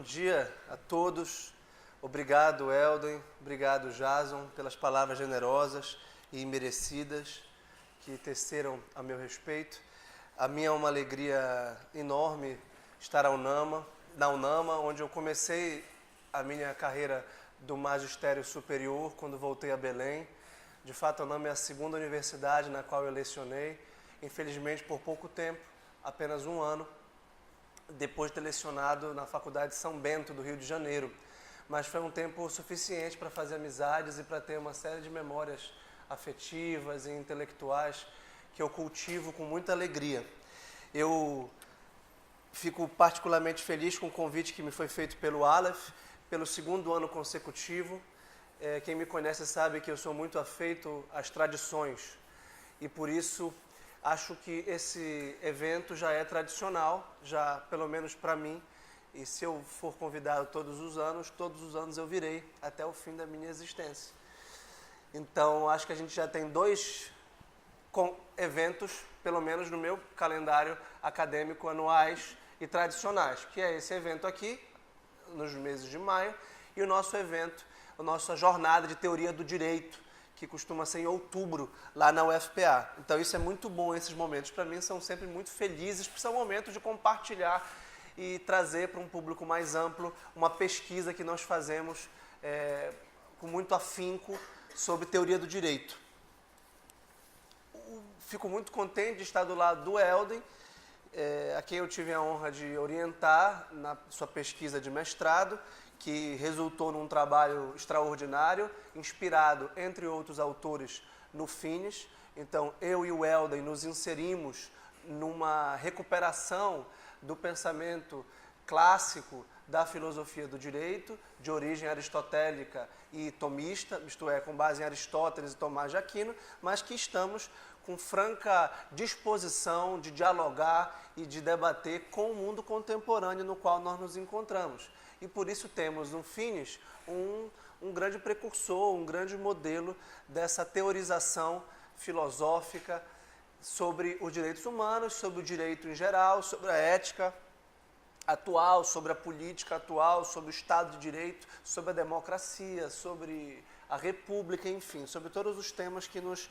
dia a todos. Obrigado, Elden. Obrigado, Jason, pelas palavras generosas e merecidas que teceram a meu respeito. A minha é uma alegria enorme estar na UNAMA, onde eu comecei a minha carreira do magistério superior quando voltei a Belém. De fato, a UNAMA é a segunda universidade na qual eu lecionei. Infelizmente, por pouco tempo, apenas um ano, depois de ter lecionado na Faculdade de São Bento, do Rio de Janeiro. Mas foi um tempo suficiente para fazer amizades e para ter uma série de memórias afetivas e intelectuais que eu cultivo com muita alegria. Eu fico particularmente feliz com o convite que me foi feito pelo Aleph, pelo segundo ano consecutivo. Quem me conhece sabe que eu sou muito afeito às tradições e por isso acho que esse evento já é tradicional, já pelo menos para mim, e se eu for convidado todos os anos eu virei até o fim da minha existência. Então, acho que a gente já tem dois eventos, pelo menos no meu calendário acadêmico, anuais e tradicionais, que é esse evento aqui, nos meses de maio, e o nosso evento, a nossa jornada de teoria do direito, que costuma ser em outubro, lá na UFPA. Então isso é muito bom, esses momentos para mim são sempre muito felizes, porque são momentos de compartilhar e trazer para um público mais amplo uma pesquisa que nós fazemos com muito afinco sobre teoria do direito. Fico muito contente de estar do lado do Elden, a quem eu tive a honra de orientar na sua pesquisa de mestrado, que resultou num trabalho extraordinário, inspirado, entre outros autores, no Finis. Então, eu e o Elden nos inserimos numa recuperação do pensamento clássico da filosofia do direito, de origem aristotélica e tomista, isto é, com base em Aristóteles e Tomás de Aquino, mas que estamos com franca disposição de dialogar e de debater com o mundo contemporâneo no qual nós nos encontramos. E por isso temos no Finis um grande precursor, um grande modelo dessa teorização filosófica sobre os direitos humanos, sobre o direito em geral, sobre a ética atual, sobre a política atual, sobre o Estado de Direito, sobre a democracia, sobre a república, enfim, sobre todos os temas que nos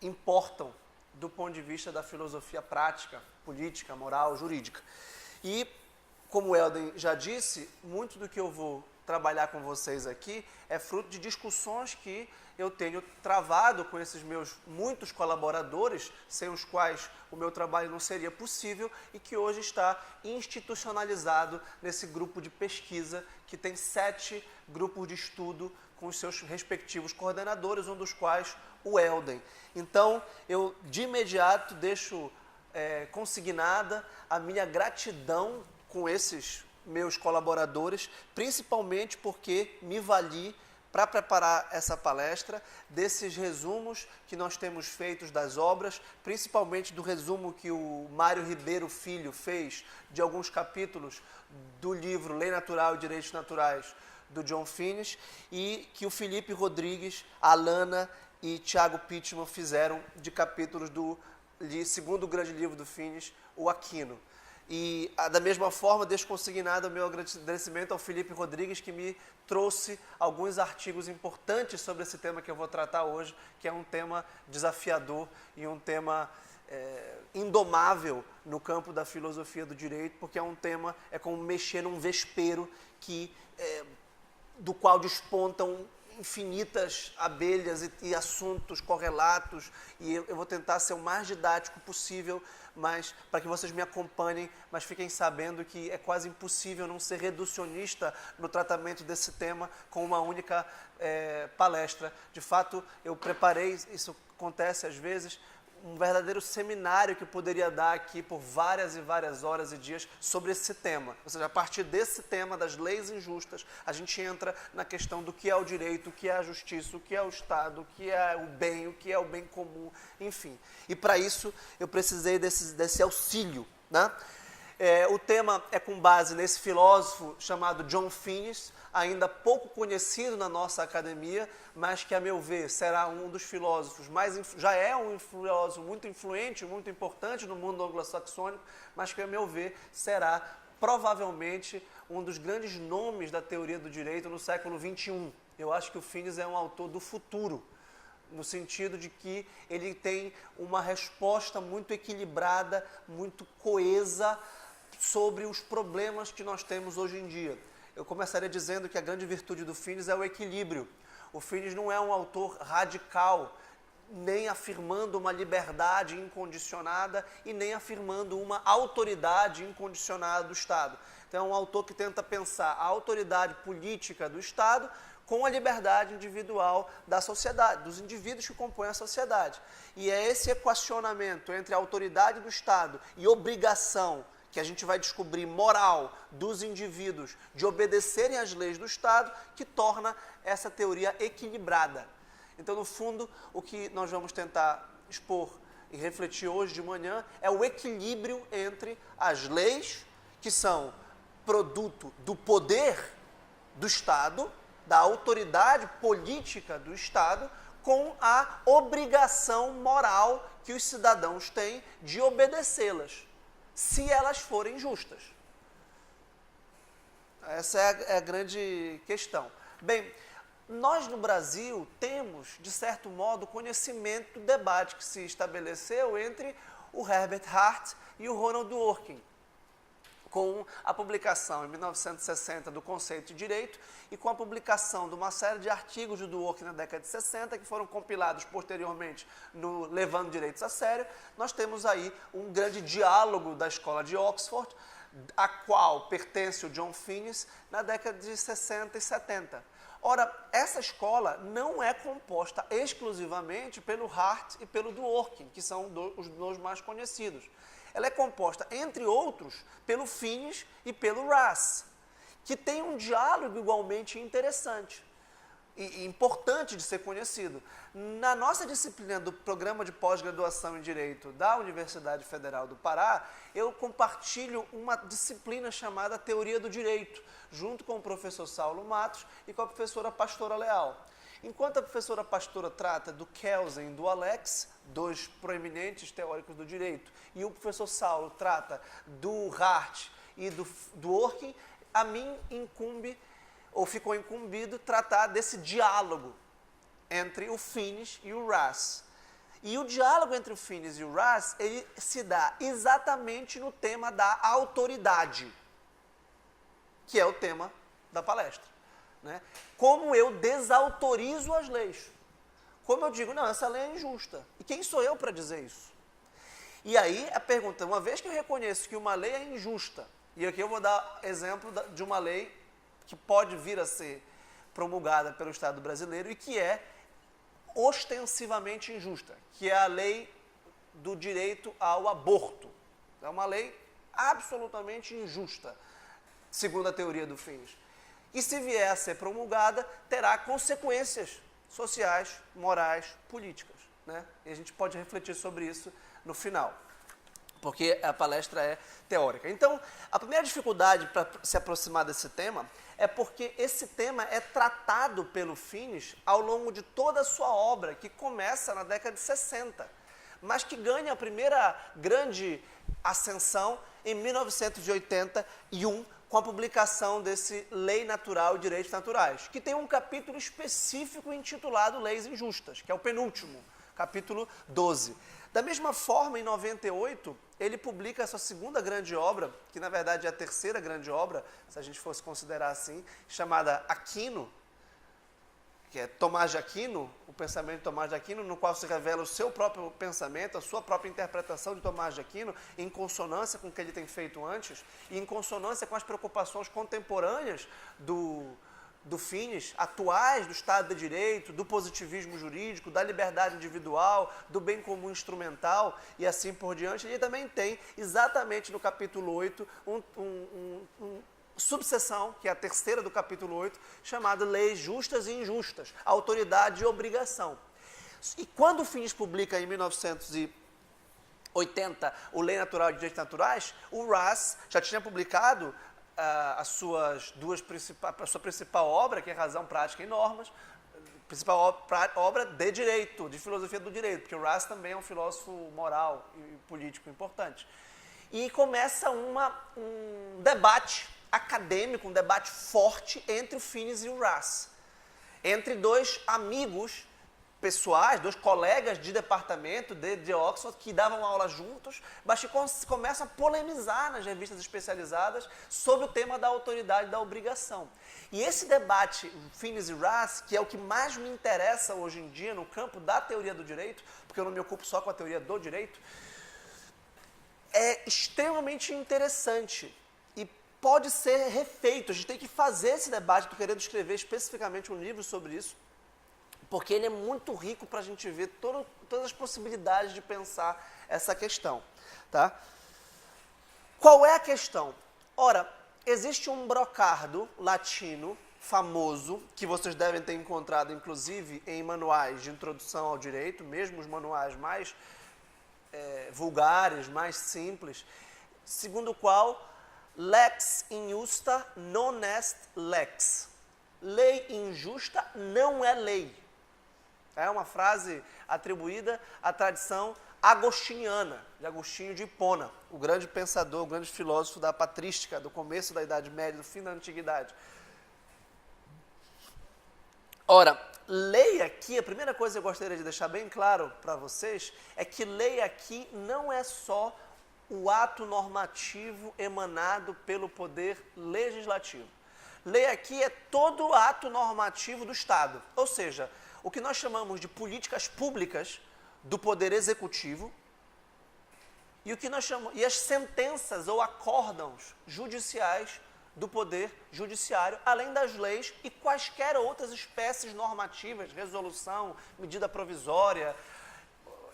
importam do ponto de vista da filosofia prática, política, moral, jurídica. E como o Elden já disse, muito do que eu vou trabalhar com vocês aqui é fruto de discussões que eu tenho travado com esses meus muitos colaboradores, sem os quais o meu trabalho não seria possível, e que hoje está institucionalizado nesse grupo de pesquisa, que tem 7 grupos de estudo com os seus respectivos coordenadores, um dos quais o Elden. Então, eu de imediato deixo consignada a minha gratidão com esses meus colaboradores, principalmente porque me vali para preparar essa palestra desses resumos que nós temos feitos das obras, principalmente do resumo que o Mário Ribeiro Filho fez de alguns capítulos do livro Lei Natural e Direitos Naturais, do John Finis, e que o Felipe Rodrigues, Alana e Tiago Pittman fizeram de capítulos do segundo grande livro do Finis, o Aquino. E, da mesma forma, deixo consignado o meu agradecimento ao Felipe Rodrigues, que me trouxe alguns artigos importantes sobre esse tema que eu vou tratar hoje, que é um tema desafiador e um tema indomável no campo da filosofia do direito, porque é como mexer num vespeiro do qual despontam infinitas abelhas e assuntos correlatos, e eu vou tentar ser o mais didático possível, mas para que vocês me acompanhem, mas fiquem sabendo que é quase impossível não ser reducionista no tratamento desse tema com uma única palestra. De fato, eu preparei, isso acontece às vezes, um verdadeiro seminário que eu poderia dar aqui por várias e várias horas e dias sobre esse tema. Ou seja, a partir desse tema das leis injustas, a gente entra na questão do que é o direito, o que é a justiça, o que é o Estado, o que é o que é o bem comum, enfim. E para isso eu precisei desse auxílio, né? O tema é com base nesse filósofo chamado John Finis, ainda pouco conhecido na nossa academia, mas que, a meu ver, será um dos filósofos já é um filósofo muito influente, muito importante no mundo anglo-saxônico, mas que, a meu ver, será provavelmente um dos grandes nomes da teoria do direito no século XXI. Eu acho que o Finis é um autor do futuro, no sentido de que ele tem uma resposta muito equilibrada, muito coesa sobre os problemas que nós temos hoje em dia. Eu começaria dizendo que a grande virtude do Finis é o equilíbrio. O Finis não é um autor radical, nem afirmando uma liberdade incondicionada e nem afirmando uma autoridade incondicionada do Estado. Então é um autor que tenta pensar a autoridade política do Estado com a liberdade individual da sociedade, dos indivíduos que compõem a sociedade. E é esse equacionamento entre a autoridade do Estado e obrigação, que a gente vai descobrir moral dos indivíduos de obedecerem às leis do Estado, que torna essa teoria equilibrada. Então, no fundo, o que nós vamos tentar expor e refletir hoje de manhã é o equilíbrio entre as leis, que são produto do poder do Estado, da autoridade política do Estado, com a obrigação moral que os cidadãos têm de obedecê-las, se elas forem justas. Essa é a grande questão. Bem, nós no Brasil temos, de certo modo, conhecimento do debate que se estabeleceu entre o Herbert Hart e o Ronald Dworkin, com a publicação em 1960 do Conceito de Direito e com a publicação de uma série de artigos do Dworkin na década de 60, que foram compilados posteriormente no Levando Direitos a Sério. Nós temos aí um grande diálogo da escola de Oxford, a qual pertence o John Finis, na década de 60 e 70. Ora, essa escola não é composta exclusivamente pelo Hart e pelo Dworkin, que são os dois mais conhecidos. Ela é composta, entre outros, pelo Finis e pelo Ras, que tem um diálogo igualmente interessante e importante de ser conhecido. Na nossa disciplina do Programa de Pós-Graduação em Direito da Universidade Federal do Pará, eu compartilho uma disciplina chamada Teoria do Direito, junto com o professor Saulo Matos e com a professora Pastora Leal. Enquanto a professora Pastora trata do Kelsen e do Alex, dois proeminentes teóricos do direito, e o professor Saulo trata do Hart e do Dworkin, a mim incumbe, ou ficou incumbido, tratar desse diálogo entre o Finis e o Ras. E o diálogo entre o Finis e o Ras, ele se dá exatamente no tema da autoridade, que é o tema da palestra. Né? Como eu desautorizo as leis. Como eu digo, não, essa lei é injusta. E quem sou eu para dizer isso? E aí a pergunta, uma vez que eu reconheço que uma lei é injusta, e aqui eu vou dar exemplo de uma lei que pode vir a ser promulgada pelo Estado brasileiro e que é ostensivamente injusta, que é a lei do direito ao aborto. É uma lei absolutamente injusta, segundo a teoria do Finis. E se vier a ser promulgada, terá consequências sociais, morais, políticas. Né? E a gente pode refletir sobre isso no final, porque a palestra é teórica. Então, a primeira dificuldade para se aproximar desse tema é porque esse tema é tratado pelo Finis ao longo de toda a sua obra, que começa na década de 60, mas que ganha a primeira grande ascensão em 1981, com a publicação desse Lei Natural e Direitos Naturais, que tem um capítulo específico intitulado Leis Injustas, que é o penúltimo, capítulo 12. Da mesma forma, em 98, ele publica a sua segunda grande obra, que na verdade é a terceira grande obra, se a gente fosse considerar assim, chamada Aquino, que é Tomás de Aquino, o pensamento de Tomás de Aquino, no qual se revela o seu próprio pensamento, a sua própria interpretação de Tomás de Aquino, em consonância com o que ele tem feito antes, e em consonância com as preocupações contemporâneas do Finis, atuais do Estado de Direito, do positivismo jurídico, da liberdade individual, do bem comum instrumental e assim por diante. Ele também tem, exatamente no capítulo 8, subseção, que é a terceira do capítulo 8, chamada Leis Justas e Injustas, Autoridade e Obrigação. E quando o Finis publica em 1980 o Lei Natural de Direitos Naturais, o Ras já tinha publicado a sua principal obra, que é Razão, Prática e Normas, principal obra de direito, de filosofia do direito, porque o Ras também é um filósofo moral e político importante. e começa um debate acadêmico, um debate forte entre o Finis e o Ras, entre dois amigos pessoais, dois colegas de departamento de Oxford que davam aula juntos, mas que começam a polemizar nas revistas especializadas sobre o tema da autoridade e da obrigação. E esse debate, Finis e Ras, que é o que mais me interessa hoje em dia no campo da teoria do direito, porque eu não me ocupo só com a teoria do direito, é extremamente interessante e pode ser refeito. A gente tem que fazer esse debate. Estou querendo escrever especificamente um livro sobre isso, porque ele é muito rico para a gente ver todas as possibilidades de pensar essa questão. Tá? Qual é a questão? Ora, existe um brocardo latino famoso, que vocês devem ter encontrado, inclusive, em manuais de introdução ao direito, mesmo os manuais mais vulgares, mais simples, segundo o qual lex injusta non est lex. Lei injusta não é lei. É uma frase atribuída à tradição agostiniana, de Agostinho de Hipona, o grande pensador, o grande filósofo da patrística, do começo da Idade Média, do fim da Antiguidade. Ora, lei aqui, a primeira coisa que eu gostaria de deixar bem claro para vocês é que lei aqui não é só o ato normativo emanado pelo poder legislativo. Lei aqui é todo o ato normativo do Estado, ou seja, o que nós chamamos de políticas públicas do poder executivo e o que nós chamamos, e as sentenças ou acórdãos judiciais do poder judiciário, além das leis e quaisquer outras espécies normativas, resolução, medida provisória,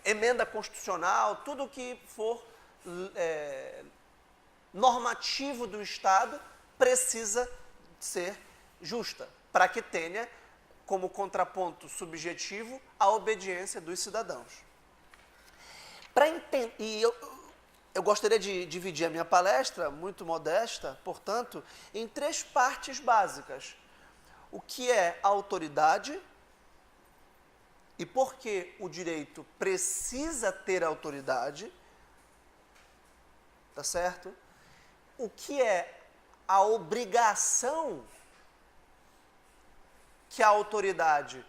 emenda constitucional, tudo o que for normativo do Estado precisa ser justa, para que tenha como contraponto subjetivo a obediência dos cidadãos. Eu gostaria de dividir a minha palestra, muito modesta, portanto, em 3 partes básicas. O que é a autoridade e por que o direito precisa ter autoridade, tá certo? O que é a obrigação que a autoridade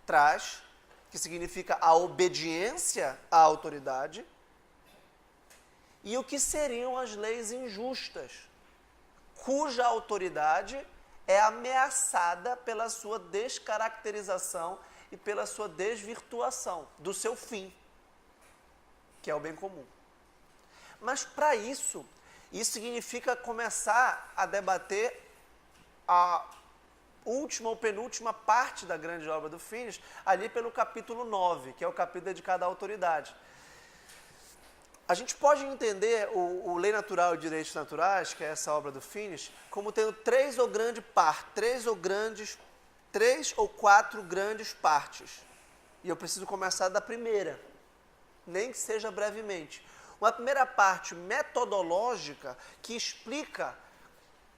traz, que significa a obediência à autoridade, e o que seriam as leis injustas, cuja autoridade é ameaçada pela sua descaracterização e pela sua desvirtuação do seu fim, que é o bem comum. Mas para isso significa começar a debater a última ou penúltima parte da grande obra do Finis, ali pelo capítulo 9, que é o capítulo dedicado à autoridade. A gente pode entender o Lei Natural e Direitos Naturais, que é essa obra do Finis, como tendo 3 ou 4 grandes partes. E eu preciso começar da primeira, nem que seja brevemente. Uma primeira parte metodológica que explica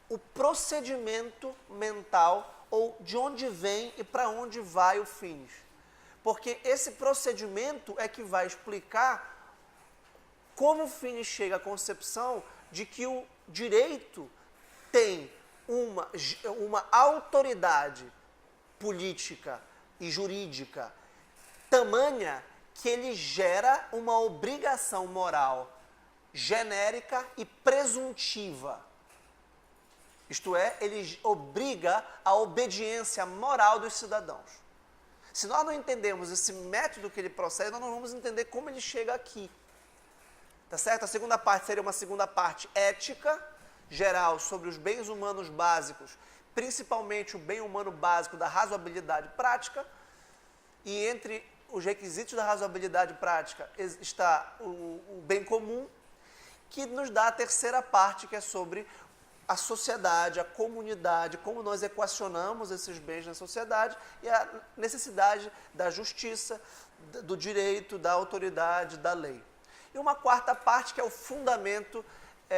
o procedimento mental ou de onde vem e para onde vai o Finis. Porque esse procedimento é que vai explicar como o Finis chega à concepção de que o direito tem uma autoridade política e jurídica tamanha que ele gera uma obrigação moral genérica e presuntiva. Isto é, ele obriga a obediência moral dos cidadãos. Se nós não entendemos esse método que ele procede, nós não vamos entender como ele chega aqui. Tá certo? A segunda parte seria uma segunda parte ética, geral, sobre os bens humanos básicos, principalmente o bem humano básico da razoabilidade prática, e entre os requisitos da razoabilidade prática está o bem comum, que nos dá a terceira parte, que é sobre a sociedade, a comunidade, como nós equacionamos esses bens na sociedade e a necessidade da justiça, do direito, da autoridade, da lei. E uma quarta parte que é o fundamento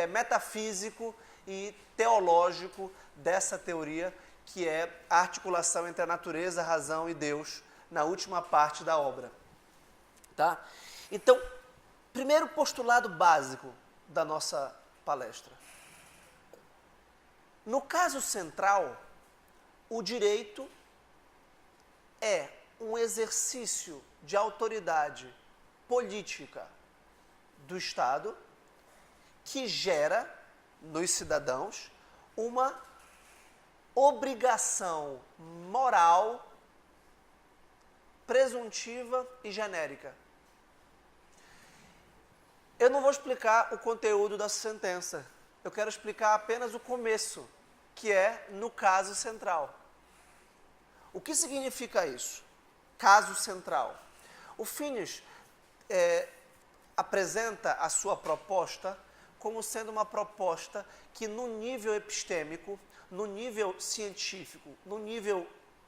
metafísico e teológico dessa teoria, que é a articulação entre a natureza, a razão e Deus, na última parte da obra. Tá? Então, primeiro postulado básico da nossa palestra. No caso central, o direito é um exercício de autoridade política do Estado que gera nos cidadãos uma obrigação moral, presuntiva e genérica. Eu não vou explicar o conteúdo da sentença. Eu quero explicar apenas o começo, que é no caso central. O que significa isso? Caso central. O Finis apresenta a sua proposta como sendo uma proposta que no nível epistêmico, no nível científico, no nível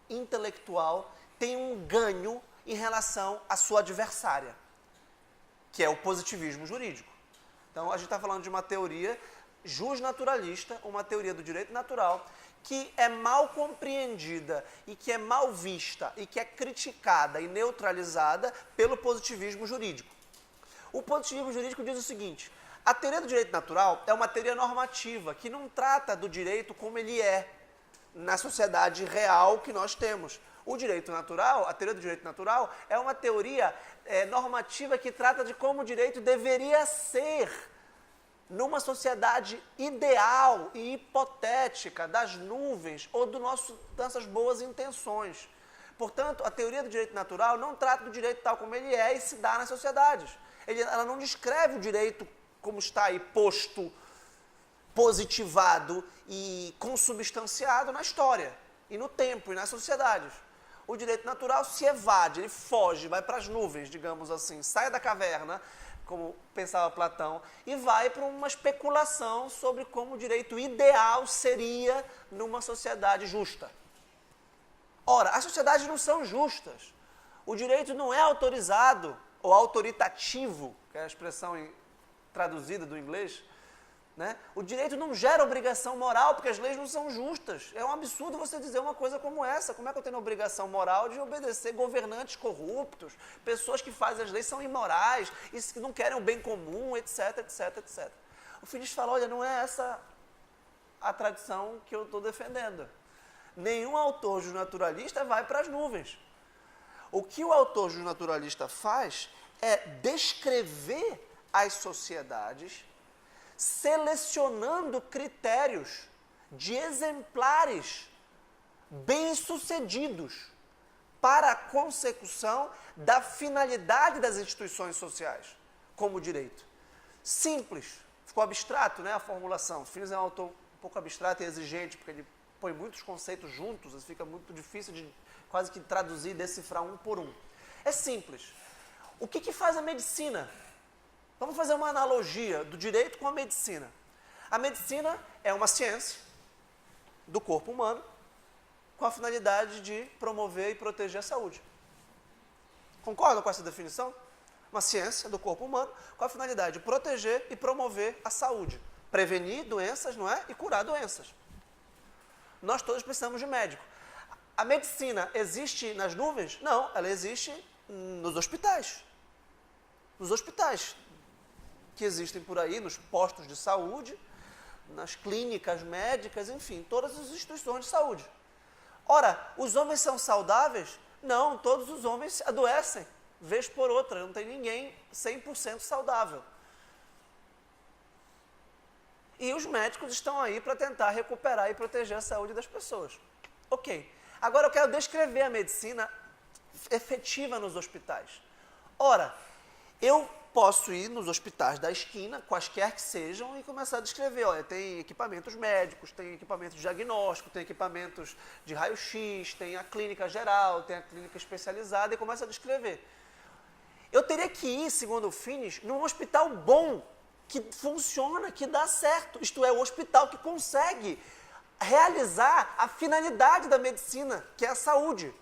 intelectual, tem um ganho em relação à sua adversária, que é o positivismo jurídico. Então, a gente está falando de uma teoria jusnaturalista, uma teoria do direito natural, que é mal compreendida e que é mal vista e que é criticada e neutralizada pelo positivismo jurídico. O positivismo jurídico diz o seguinte: a teoria do direito natural é uma teoria normativa que não trata do direito como ele é na sociedade real que nós temos. O direito natural, a teoria do direito natural, é uma teoria normativa que trata de como o direito deveria ser numa sociedade ideal e hipotética das nuvens ou dessas boas intenções. Portanto, a teoria do direito natural não trata do direito tal como ele é e se dá nas sociedades. Ela não descreve o direito como está aí posto, positivado e consubstanciado na história, e no tempo, e nas sociedades. O direito natural se evade, ele foge, vai para as nuvens, digamos assim, sai da caverna, como pensava Platão, e vai para uma especulação sobre como o direito ideal seria numa sociedade justa. Ora, as sociedades não são justas. O direito não é autorizado, ou autoritativo, que é a expressão traduzida do inglês, né? O direito não gera obrigação moral, porque as leis não são justas. É um absurdo você dizer uma coisa como essa. Como é que eu tenho a obrigação moral de obedecer governantes corruptos, pessoas que fazem as leis são imorais, e que não querem o bem comum, etc, etc, etc. O Finis fala, olha, não é essa a tradição que eu estou defendendo. Nenhum autor justnaturalista vai para as nuvens. O que o autor justnaturalista faz é descrever as sociedades selecionando critérios de exemplares bem-sucedidos para a consecução da finalidade das instituições sociais, como o direito. Simples, ficou abstrato, né, a formulação. Finis é um autor um pouco abstrato e exigente, porque ele põe muitos conceitos juntos, fica muito difícil de quase que traduzir e decifrar um por um. É simples. O que faz a medicina? Vamos fazer uma analogia do direito com a medicina. A medicina é uma ciência do corpo humano com a finalidade de promover e proteger a saúde. Concordam com essa definição? Uma ciência do corpo humano com a finalidade de proteger e promover a saúde. Prevenir doenças, não é? E curar doenças. Nós todos precisamos de médico. A medicina existe nas nuvens? Não, ela existe nos hospitais. Nos hospitais que existem por aí, nos postos de saúde, nas clínicas médicas, enfim, todas as instituições de saúde. Ora, os homens são saudáveis? Não, todos os homens adoecem, vez por outra, não tem ninguém 100% saudável. E os médicos estão aí para tentar recuperar e proteger a saúde das pessoas. Ok. Agora eu quero descrever a medicina efetiva nos hospitais. Ora, eu posso ir nos hospitais da esquina, quaisquer que sejam, e começar a descrever. Olha, tem equipamentos médicos, tem equipamentos de diagnóstico, tem equipamentos de raio-x, tem a clínica geral, tem a clínica especializada, e começa a descrever. Eu teria que ir, segundo o Finis, num hospital bom, que funciona, que dá certo. Isto é, o hospital que consegue realizar a finalidade da medicina, que é a saúde.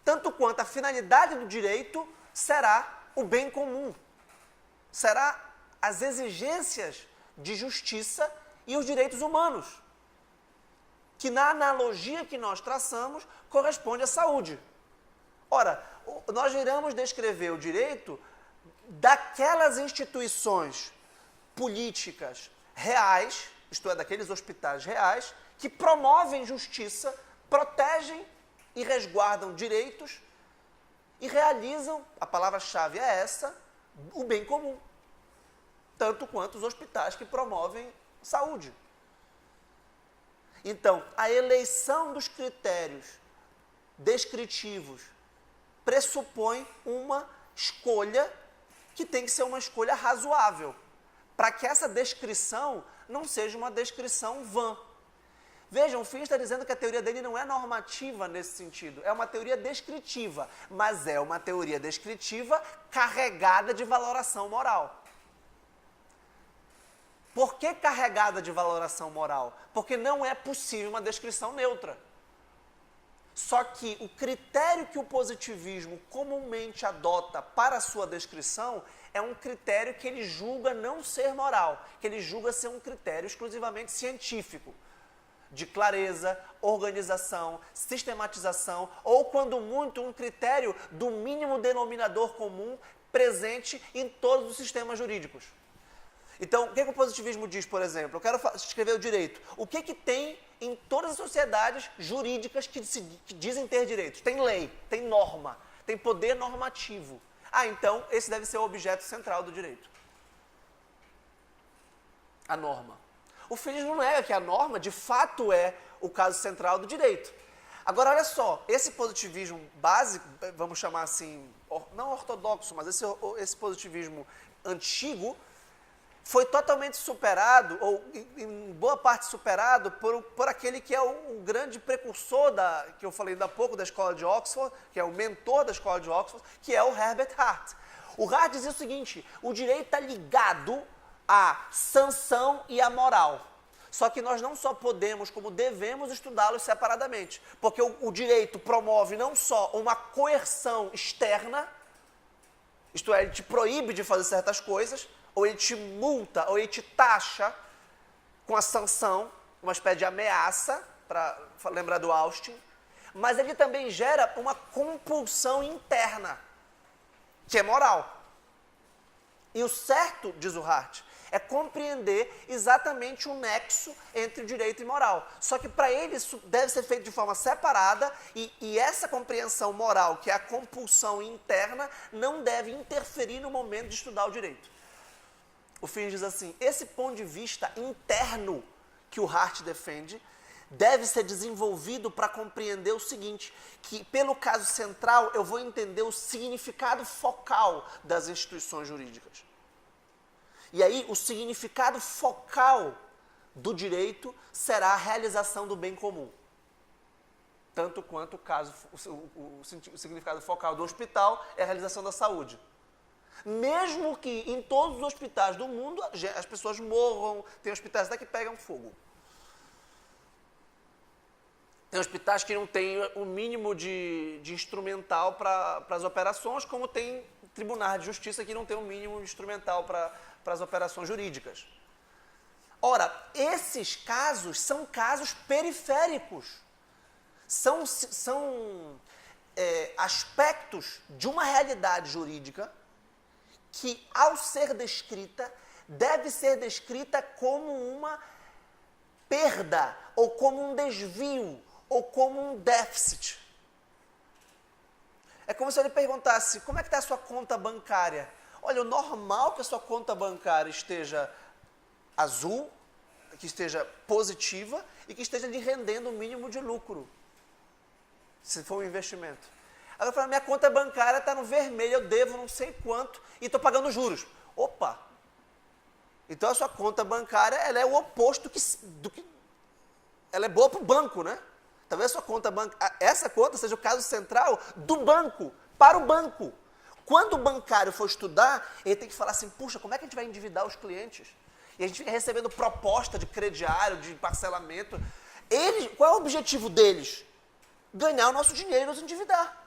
Tanto quanto a finalidade do direito será o bem comum. Será as exigências de justiça e os direitos humanos, que na analogia que nós traçamos, corresponde à saúde. Ora, nós iremos descrever o direito daquelas instituições políticas reais, isto é, daqueles hospitais reais, que promovem justiça, protegem e resguardam direitos e realizam, a palavra-chave é essa, o bem comum. Tanto quanto os hospitais que promovem saúde. Então, a eleição dos critérios descritivos pressupõe uma escolha que tem que ser uma escolha razoável, para que essa descrição não seja uma descrição vã. Vejam, o Finn está dizendo que a teoria dele não é normativa nesse sentido, é uma teoria descritiva, mas é uma teoria descritiva carregada de valoração moral. Por que carregada de valoração moral? Porque não é possível uma descrição neutra. Só que o critério que o positivismo comumente adota para a sua descrição é um critério que ele julga não ser moral, que ele julga ser um critério exclusivamente científico, de clareza, organização, sistematização, ou, quando muito, um critério do mínimo denominador comum presente em todos os sistemas jurídicos. Então, o que o positivismo diz, por exemplo? Eu quero escrever o direito. O que tem em todas as sociedades jurídicas que dizem ter direitos? Tem lei, tem norma, tem poder normativo. Ah, então, esse deve ser o objeto central do direito. A norma. O Phillips não nega que a norma, de fato, é o caso central do direito. Agora, olha só, esse positivismo básico, vamos chamar assim, não ortodoxo, mas esse positivismo antigo, foi totalmente superado, ou em boa parte superado, por aquele que é o grande precursor, que eu falei ainda há pouco, da escola de Oxford, que é o mentor da escola de Oxford, que é o Herbert Hart. O Hart dizia o seguinte: o direito está ligado à sanção e à moral. Só que nós não só podemos, como devemos estudá-los separadamente. Porque o direito promove não só uma coerção externa, isto é, ele te proíbe de fazer certas coisas, ou ele te multa, ou ele te taxa com a sanção, uma espécie de ameaça, para lembrar do Austin, mas ele também gera uma compulsão interna, que é moral. E o certo, diz o Hart, é compreender exatamente o nexo entre direito e moral. Só que para ele isso deve ser feito de forma separada e essa compreensão moral, que é a compulsão interna, não deve interferir no momento de estudar o direito. O Phillips diz assim: esse ponto de vista interno que o Hart defende deve ser desenvolvido para compreender o seguinte, que pelo caso central eu vou entender o significado focal das instituições jurídicas. E aí o significado focal do direito será a realização do bem comum. Tanto quanto o significado focal do hospital é a realização da saúde. Mesmo que em todos os hospitais do mundo as pessoas morram, tem hospitais até que pegam fogo. Tem hospitais que não têm o mínimo de instrumental para as operações, como tem tribunais de justiça que não tem o mínimo instrumental para as operações jurídicas. Ora, esses casos são casos periféricos. São aspectos de uma realidade jurídica que, ao ser descrita, deve ser descrita como uma perda, ou como um desvio, ou como um déficit. É como se ele perguntasse: como é que está a sua conta bancária? Olha, o normal é que a sua conta bancária esteja azul, que esteja positiva e que esteja lhe rendendo o mínimo de lucro, se for um investimento. Aí eu falo: minha conta bancária está no vermelho, eu devo não sei quanto e estou pagando juros. Opa! Então a sua conta bancária, ela é o oposto do que ela é boa para o banco, né? Talvez a sua conta bancária, essa conta seja o caso central do banco, para o banco. Quando o bancário for estudar, ele tem que falar assim: puxa, como é que a gente vai endividar os clientes? E a gente fica recebendo proposta de crediário, de parcelamento. Qual é o objetivo deles? Ganhar o nosso dinheiro e nos endividar.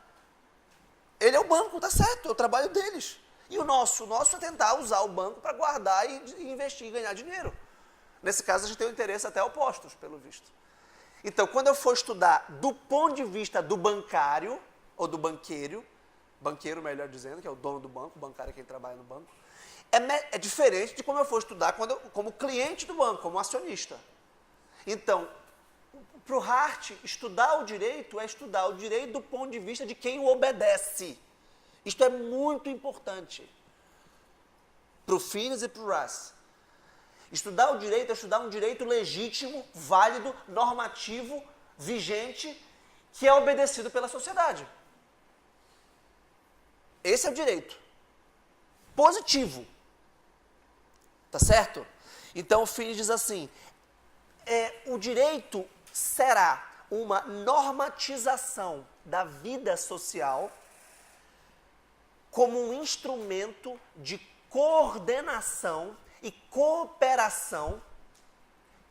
Ele é o banco, tá certo, é o trabalho deles. E o nosso é tentar usar o banco para guardar e investir e ganhar dinheiro. Nesse caso, a gente tem um interesse até opostos, pelo visto. Então, quando eu for estudar do ponto de vista do bancário, ou do banqueiro melhor dizendo, que é o dono do banco, o bancário é quem trabalha no banco, É diferente de como eu for estudar como cliente do banco, como acionista. Então, para o Hart, estudar o direito é estudar o direito do ponto de vista de quem o obedece. Isto é muito importante para o Finis e para o Russ. Estudar o direito é estudar um direito legítimo, válido, normativo, vigente, que é obedecido pela sociedade. Esse é o direito. Positivo. Tá certo? Então o Finis diz assim, o direito será uma normatização da vida social como um instrumento de coordenação e cooperação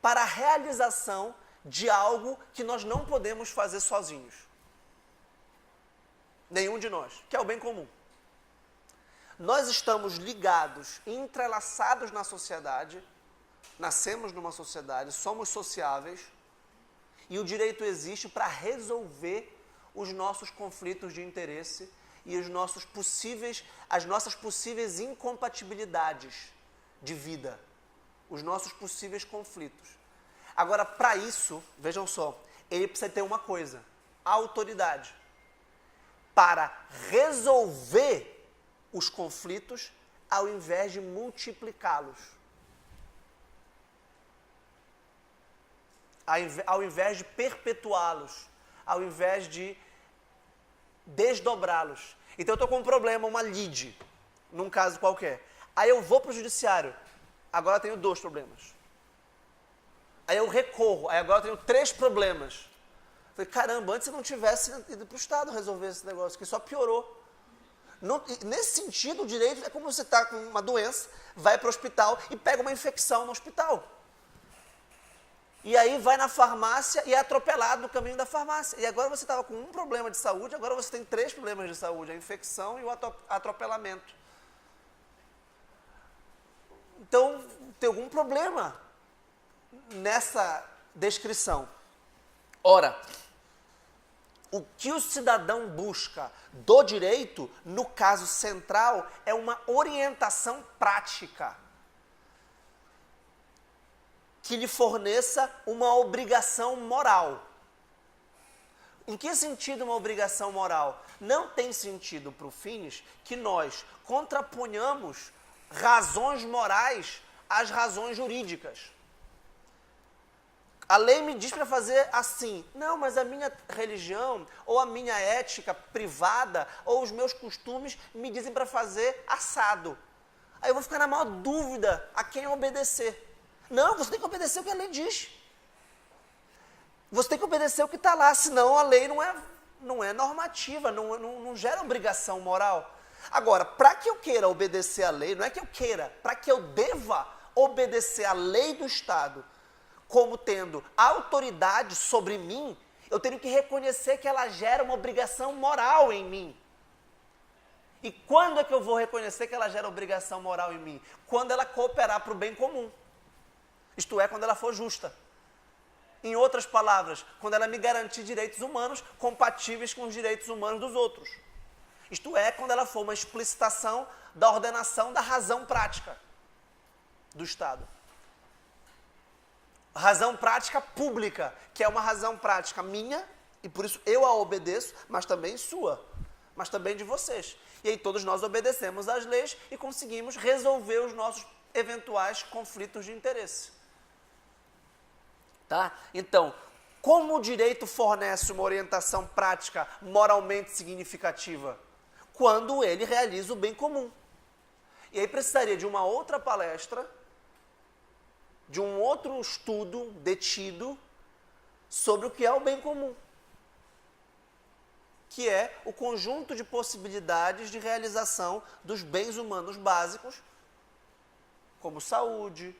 para a realização de algo que nós não podemos fazer sozinhos. Nenhum de nós, que é o bem comum. Nós estamos ligados, entrelaçados na sociedade, nascemos numa sociedade, somos sociáveis, e o direito existe para resolver os nossos conflitos de interesse e as nossas possíveis incompatibilidades de vida, os nossos possíveis conflitos. Agora, para isso, vejam só, ele precisa ter uma coisa, a autoridade, para resolver os conflitos ao invés de multiplicá-los. Ao invés de perpetuá-los, ao invés de desdobrá-los. Então eu estou com um problema, uma lide, num caso qualquer. Aí eu vou para o judiciário, agora eu tenho 2 problemas. Aí eu recorro, aí agora eu tenho 3 problemas. Falei, caramba, antes eu não tivesse ido para o Estado resolver esse negócio, que só piorou. Nesse sentido, o direito é como você está com uma doença, vai para o hospital e pega uma infecção no hospital. E aí vai na farmácia e é atropelado no caminho da farmácia. E agora você estava com um problema de saúde, agora você tem 3 problemas de saúde, a infecção e o atropelamento. Então, tem algum problema nessa descrição. Ora, o que o cidadão busca do direito, no caso central, é uma orientação prática que lhe forneça uma obrigação moral. Em que sentido uma obrigação moral? Não tem sentido para o Finis que nós contraponhamos razões morais às razões jurídicas. A lei me diz para fazer assim. Não, mas a minha religião, ou a minha ética privada, ou os meus costumes me dizem para fazer assado. Aí eu vou ficar na maior dúvida a quem obedecer. Não, você tem que obedecer o que a lei diz. Você tem que obedecer o que está lá, senão a lei não é normativa, não gera obrigação moral. Agora, para que eu queira obedecer a lei, não é que eu queira, para que eu deva obedecer a lei do Estado como tendo autoridade sobre mim, eu tenho que reconhecer que ela gera uma obrigação moral em mim. E quando é que eu vou reconhecer que ela gera obrigação moral em mim? Quando ela cooperar para o bem comum. Isto é, quando ela for justa. Em outras palavras, quando ela me garantir direitos humanos compatíveis com os direitos humanos dos outros. Isto é, quando ela for uma explicitação da ordenação da razão prática do Estado. Razão prática pública, que é uma razão prática minha, e por isso eu a obedeço, mas também sua, mas também de vocês. E aí todos nós obedecemos às leis e conseguimos resolver os nossos eventuais conflitos de interesse. Tá? Então, como o direito fornece uma orientação prática moralmente significativa? Quando ele realiza o bem comum. E aí precisaria de uma outra palestra, de um outro estudo detido sobre o que é o bem comum, que é o conjunto de possibilidades de realização dos bens humanos básicos, como saúde,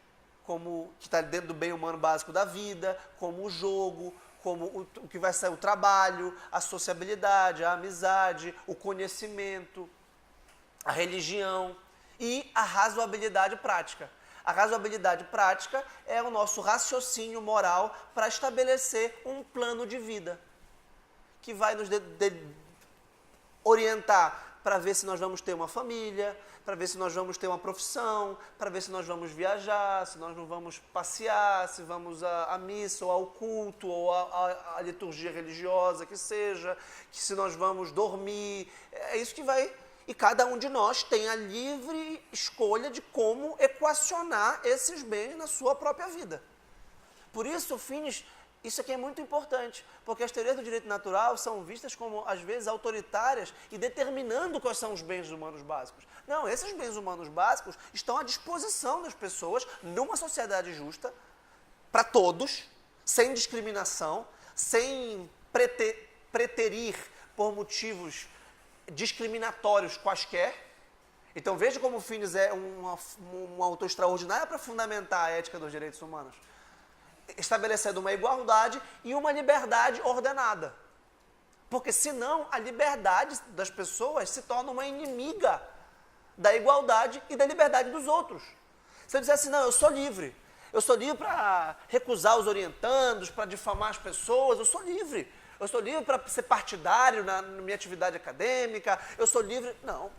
como que está dentro do bem humano básico da vida, como o jogo, como o que vai ser o trabalho, a sociabilidade, a amizade, o conhecimento, a religião e a razoabilidade prática. A razoabilidade prática é o nosso raciocínio moral para estabelecer um plano de vida que vai nos orientar para ver se nós vamos ter uma família, para ver se nós vamos ter uma profissão, para ver se nós vamos viajar, se nós não vamos passear, se vamos à missa, ou ao culto, ou à liturgia religiosa, que seja, que se nós vamos dormir. É isso que vai... E cada um de nós tem a livre escolha de como equacionar esses bens na sua própria vida. Por isso, fins... Isso aqui é muito importante, porque as teorias do direito natural são vistas como, às vezes, autoritárias e determinando quais são os bens humanos básicos. Não, esses bens humanos básicos estão à disposição das pessoas numa sociedade justa, para todos, sem discriminação, sem preterir por motivos discriminatórios quaisquer. Então veja como o Finis é um autor extraordinário para fundamentar a ética dos direitos humanos, estabelecendo uma igualdade e uma liberdade ordenada. Porque senão a liberdade das pessoas se torna uma inimiga da igualdade e da liberdade dos outros. Se eu disser assim, não, eu sou livre para recusar os orientandos, para difamar as pessoas, eu sou livre para ser partidário na minha atividade acadêmica, eu sou livre... Não,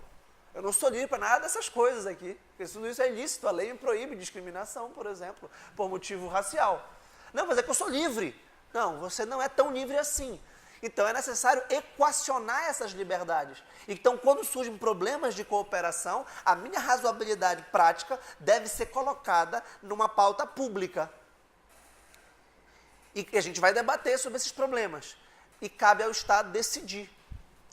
eu não sou livre para nada dessas coisas aqui, porque tudo isso é ilícito, a lei me proíbe discriminação, por exemplo, por motivo racial. Não, mas é que eu sou livre. Não, você não é tão livre assim. Então é necessário equacionar essas liberdades. Então, quando surgem problemas de cooperação, a minha razoabilidade prática deve ser colocada numa pauta pública. E a gente vai debater sobre esses problemas. E cabe ao Estado decidir,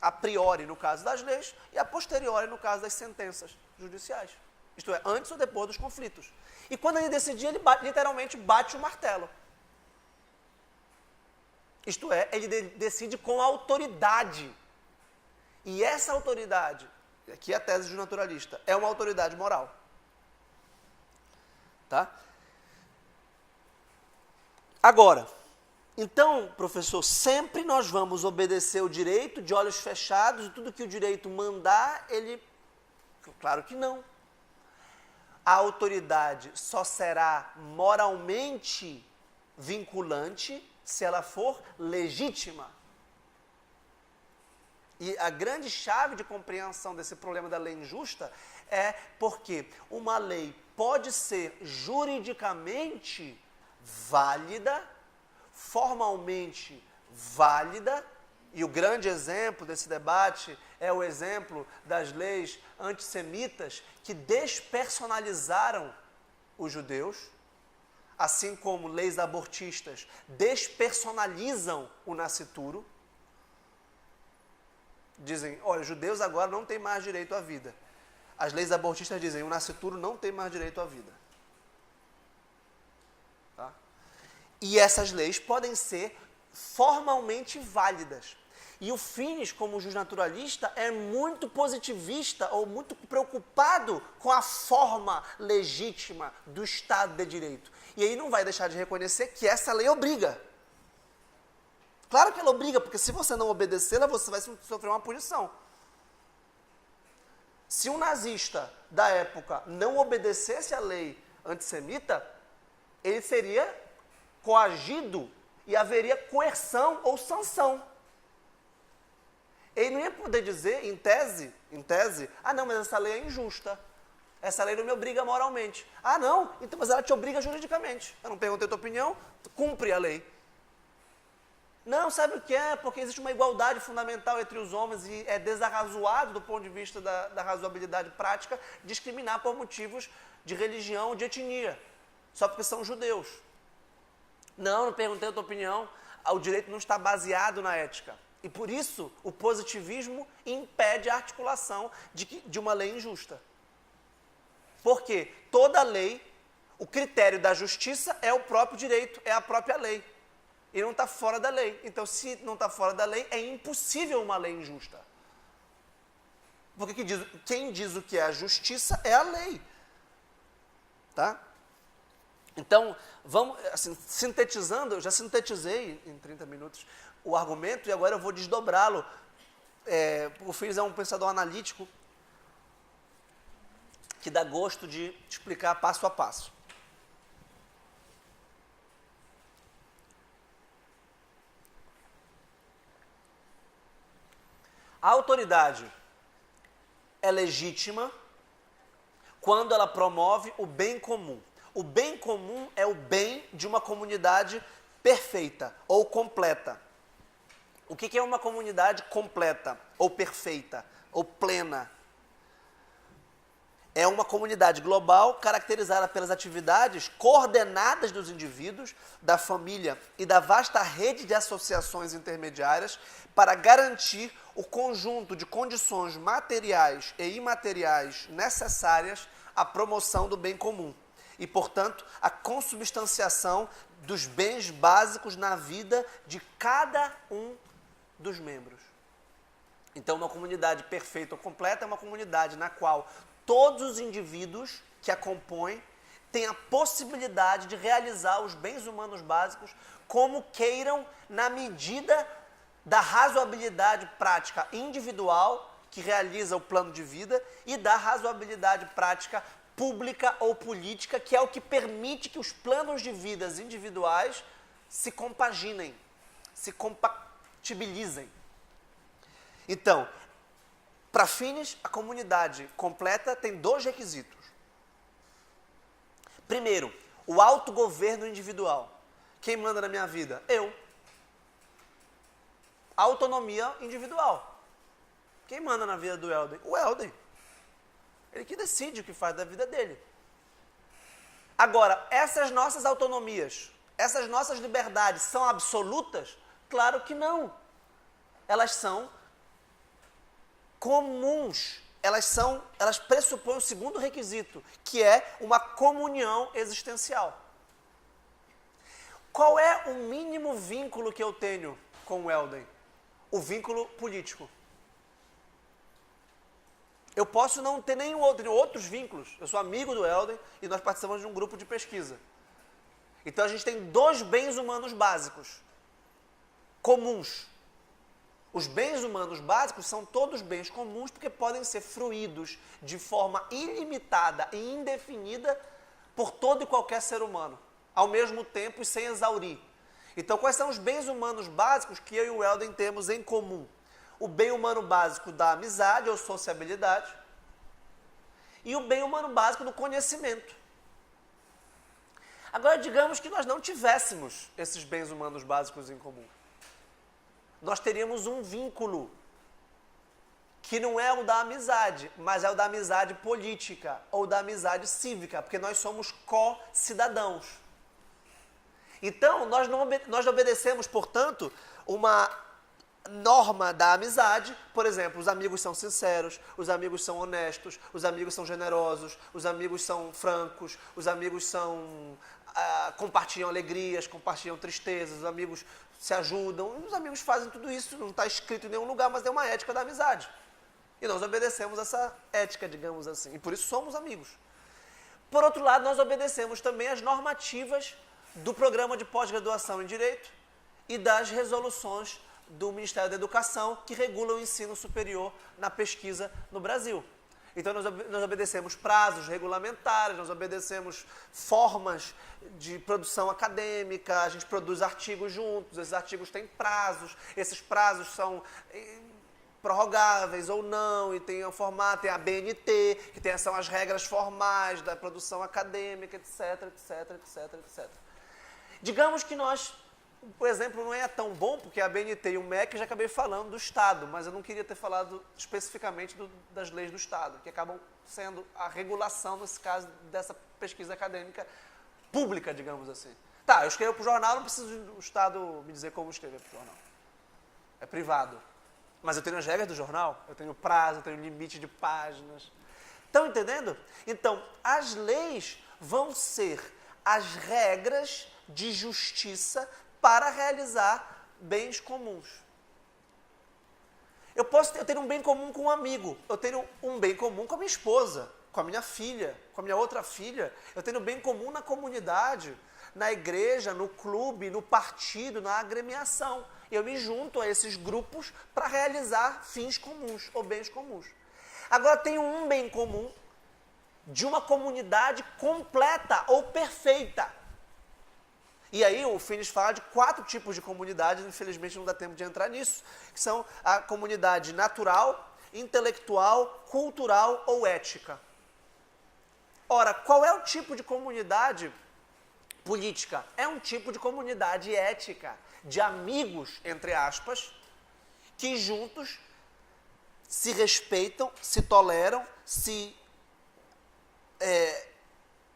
a priori no caso das leis e a posteriori no caso das sentenças judiciais. Isto é, antes ou depois dos conflitos. E quando ele decidir, ele literalmente bate o martelo. Isto é, ele decide com autoridade. E essa autoridade, aqui é a tese do naturalista, é uma autoridade moral. Tá? Agora, então, professor, sempre nós vamos obedecer o direito de olhos fechados, e tudo que o direito mandar, ele... Claro que não. A autoridade só será moralmente vinculante se ela for legítima. E a grande chave de compreensão desse problema da lei injusta é porque uma lei pode ser juridicamente válida, formalmente válida, e o grande exemplo desse debate é o exemplo das leis antissemitas que despersonalizaram os judeus, assim como leis abortistas despersonalizam o nascituro. Dizem, olha, os judeus agora não têm mais direito à vida. As leis abortistas dizem, o nascituro não tem mais direito à vida. Tá? E essas leis podem ser formalmente válidas. E o Finis, como justnaturalista, é muito positivista ou muito preocupado com a forma legítima do Estado de Direito. E aí não vai deixar de reconhecer que essa lei obriga. Claro que ela obriga, porque se você não obedecê-la, você vai sofrer uma punição. Se um nazista da época não obedecesse a lei antissemita, ele seria coagido e haveria coerção ou sanção. Ele não ia poder dizer, em tese, ah não, mas essa lei é injusta. Essa lei não me obriga moralmente. Ah não, então, mas ela te obriga juridicamente. Eu não perguntei a tua opinião, cumpre a lei. Não, sabe o que é? Porque existe uma igualdade fundamental entre os homens e é desarrazoado do ponto de vista da razoabilidade prática discriminar por motivos de religião ou de etnia, só porque são judeus. Não perguntei a tua opinião, o direito não está baseado na ética. E por isso o positivismo impede a articulação de uma lei injusta. Porque toda lei, o critério da justiça é o próprio direito, é a própria lei. E não está fora da lei. Então, se não está fora da lei, é impossível uma lei injusta. Porque quem diz o que é a justiça é a lei. Tá? Então, vamos, assim, sintetizando, eu já sintetizei em 30 minutos o argumento e agora eu vou desdobrá-lo. O Finis é um pensador analítico que dá gosto de explicar passo a passo. A autoridade é legítima quando ela promove o bem comum. O bem comum é o bem de uma comunidade perfeita ou completa. O que é uma comunidade completa, ou perfeita, ou plena? É uma comunidade global caracterizada pelas atividades coordenadas dos indivíduos, da família e da vasta rede de associações intermediárias para garantir o conjunto de condições materiais e imateriais necessárias à promoção do bem comum e, portanto, a consubstanciação dos bens básicos na vida de cada um dos membros. Então, uma comunidade perfeita ou completa é uma comunidade na qual todos os indivíduos que a compõem têm a possibilidade de realizar os bens humanos básicos como queiram, na medida da razoabilidade prática individual que realiza o plano de vida e da razoabilidade prática pública ou política, que é o que permite que os planos de vidas individuais se compaginem, se compatibilizem. Então, para fins, a comunidade completa tem dois requisitos. Primeiro, o autogoverno individual. Quem manda na minha vida? Eu. Autonomia individual. Quem manda na vida do Helden? O Helden. Ele que decide o que faz da vida dele. Agora, essas nossas autonomias, essas nossas liberdades são absolutas? Claro que não. Elas são comuns, elas pressupõem o segundo requisito, que é uma comunhão existencial. Qual é o mínimo vínculo que eu tenho com o Helden? O vínculo político. Eu posso não ter nenhum outro, tenho outros vínculos. Eu sou amigo do Helden e nós participamos de um grupo de pesquisa. Então a gente tem dois bens humanos básicos, comuns. Os bens humanos básicos são todos bens comuns porque podem ser fruídos de forma ilimitada e indefinida por todo e qualquer ser humano, ao mesmo tempo e sem exaurir. Então, quais são os bens humanos básicos que eu e o Helden temos em comum? O bem humano básico da amizade ou sociabilidade e o bem humano básico do conhecimento. Agora, digamos que nós não tivéssemos esses bens humanos básicos em comum. Nós teríamos um vínculo que não é o da amizade, mas é o da amizade política ou da amizade cívica, porque nós somos co-cidadãos. Então, nós obedecemos, portanto, uma norma da amizade. Por exemplo, os amigos são sinceros, os amigos são honestos, os amigos são generosos, os amigos são francos, os amigos compartilham alegrias, compartilham tristezas, os amigos se ajudam, os amigos fazem tudo isso, não está escrito em nenhum lugar, mas é uma ética da amizade. E nós obedecemos essa ética, digamos assim, e por isso somos amigos. Por outro lado, nós obedecemos também as normativas do programa de pós-graduação em Direito e das resoluções do Ministério da Educação que regulam o ensino superior na pesquisa no Brasil. Então, nós obedecemos prazos regulamentares, nós obedecemos formas de produção acadêmica, a gente produz artigos juntos, esses artigos têm prazos, esses prazos são prorrogáveis ou não, e tem o formato, tem a BNT, que são as regras formais da produção acadêmica, etc, etc, etc, etc. Digamos que nós, por exemplo, não é tão bom, porque a BNT e o MEC eu já acabei falando do Estado, mas eu não queria ter falado especificamente das leis do Estado, que acabam sendo a regulação, nesse caso, dessa pesquisa acadêmica pública, digamos assim. Tá, eu escrevo para o jornal, não preciso do Estado me dizer como escrever para o jornal. É privado. Mas eu tenho as regras do jornal, eu tenho prazo, eu tenho limite de páginas. Estão entendendo? Então, as leis vão ser as regras de justiça para realizar bens comuns. Eu tenho um bem comum com um amigo, eu tenho um bem comum com a minha esposa, com a minha filha, com a minha outra filha, eu tenho um bem comum na comunidade, na igreja, no clube, no partido, na agremiação. Eu me junto a esses grupos para realizar fins comuns ou bens comuns. Agora, tenho um bem comum de uma comunidade completa ou perfeita. E aí o Finis fala de 4 tipos de comunidades, infelizmente não dá tempo de entrar nisso, que são a comunidade natural intelectual, cultural ou ética. Ora, qual é o tipo de comunidade política? É um tipo de comunidade ética, de amigos, entre aspas, que juntos se respeitam, se toleram, se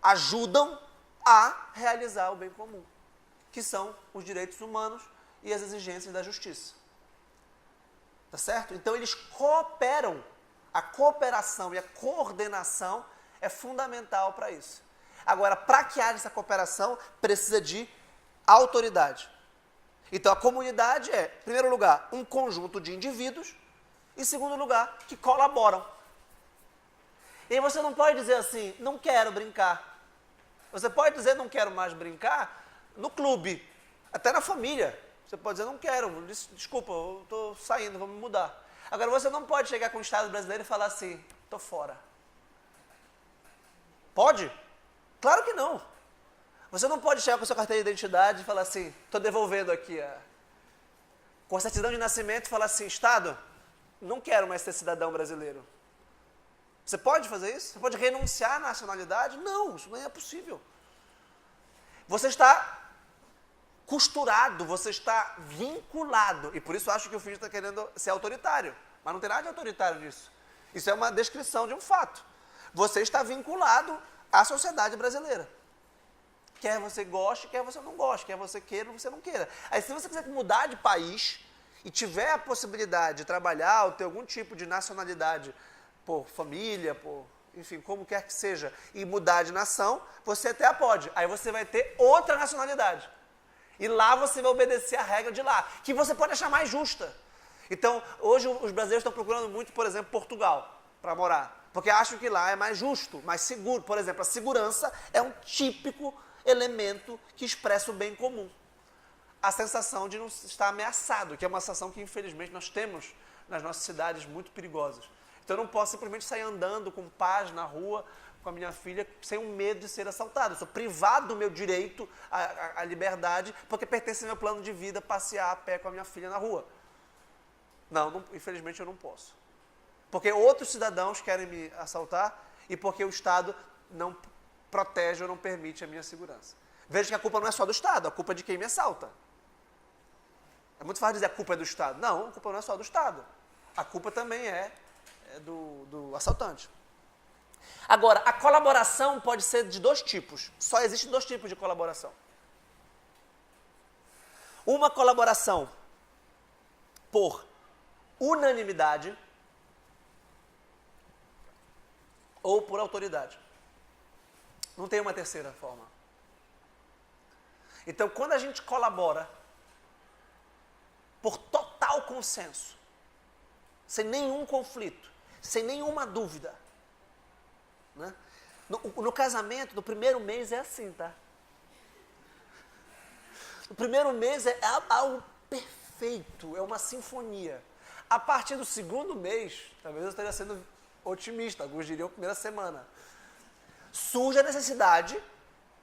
ajudam a realizar o bem comum, que são os direitos humanos e as exigências da justiça. Tá certo? Então eles cooperam. A cooperação e a coordenação é fundamental para isso. Agora, para que haja essa cooperação, precisa de autoridade. Então a comunidade é, em primeiro lugar, um conjunto de indivíduos, em segundo lugar, que colaboram. E aí você não pode dizer assim, não quero brincar. Você pode dizer, não quero mais brincar, no clube, até na família. Você pode dizer, não quero, desculpa, eu estou saindo, vou me mudar. Agora, você não pode chegar com o Estado brasileiro e falar assim, estou fora. Pode? Claro que não. Você não pode chegar com a sua carteira de identidade e falar assim, estou devolvendo aqui com a certidão de nascimento e falar assim, Estado, não quero mais ser cidadão brasileiro. Você pode fazer isso? Você pode renunciar à nacionalidade? Não, isso não é possível. Você está costurado, você está vinculado. E por isso eu acho que o filho está querendo ser autoritário. Mas não tem nada de autoritário nisso. Isso é uma descrição de um fato. Você está vinculado à sociedade brasileira. Quer você goste, quer você não goste. Quer você queira, você não queira. Aí se você quiser mudar de país e tiver a possibilidade de trabalhar ou ter algum tipo de nacionalidade por família, por, enfim, como quer que seja, e mudar de nação, você até pode. Aí você vai ter outra nacionalidade. E lá você vai obedecer a regra de lá, que você pode achar mais justa. Então, hoje os brasileiros estão procurando muito, por exemplo, Portugal, para morar. Porque acham que lá é mais justo, mais seguro. Por exemplo, a segurança é um típico elemento que expressa o bem comum. A sensação de não estar ameaçado, que é uma sensação que, infelizmente, nós temos nas nossas cidades muito perigosas. Então, eu não posso simplesmente sair andando com paz na rua com a minha filha sem um medo de ser assaltado. Eu sou privado do meu direito à liberdade porque pertence ao meu plano de vida passear a pé com a minha filha na rua. Não, infelizmente eu não posso. Porque outros cidadãos querem me assaltar e porque o Estado não protege ou não permite a minha segurança. Veja que a culpa não é só do Estado, a culpa é de quem me assalta. É muito fácil dizer a culpa é do Estado. Não, a culpa não é só do Estado. A culpa também é do assaltante. Agora, a colaboração pode ser de dois tipos. Só existem dois tipos de colaboração. Uma colaboração por unanimidade ou por autoridade. Não tem uma terceira forma. Então, quando a gente colabora por total consenso, sem nenhum conflito, sem nenhuma dúvida, né? No casamento, no primeiro mês é assim, tá? O primeiro mês é algo perfeito, é uma sinfonia. A partir do segundo mês, talvez eu esteja sendo otimista, alguns diriam primeira semana, surge a necessidade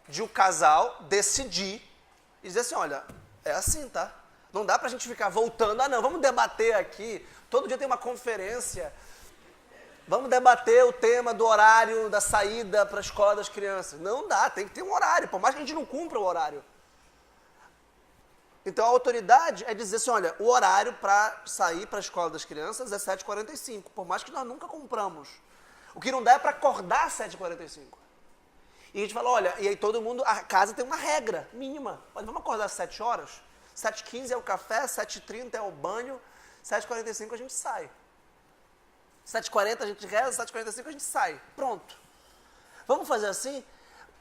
de o casal decidir e dizer assim, olha, é assim, tá? Não dá pra gente ficar voltando, não, vamos debater aqui, todo dia tem uma conferência, vamos debater o tema do horário da saída para a escola das crianças. Não dá, tem que ter um horário, por mais que a gente não cumpra o horário. Então a autoridade é dizer assim, olha, o horário para sair para a escola das crianças é 7h45, por mais que nós nunca cumpramos. O que não dá é para acordar às 7h45. E a gente fala, olha, e aí todo mundo, a casa tem uma regra mínima. Vamos acordar às 7 horas? 7h15 é o café, 7h30 é o banho, 7h45 a gente sai. 7h40 a gente reza, 7h45 a gente sai. Pronto. Vamos fazer assim?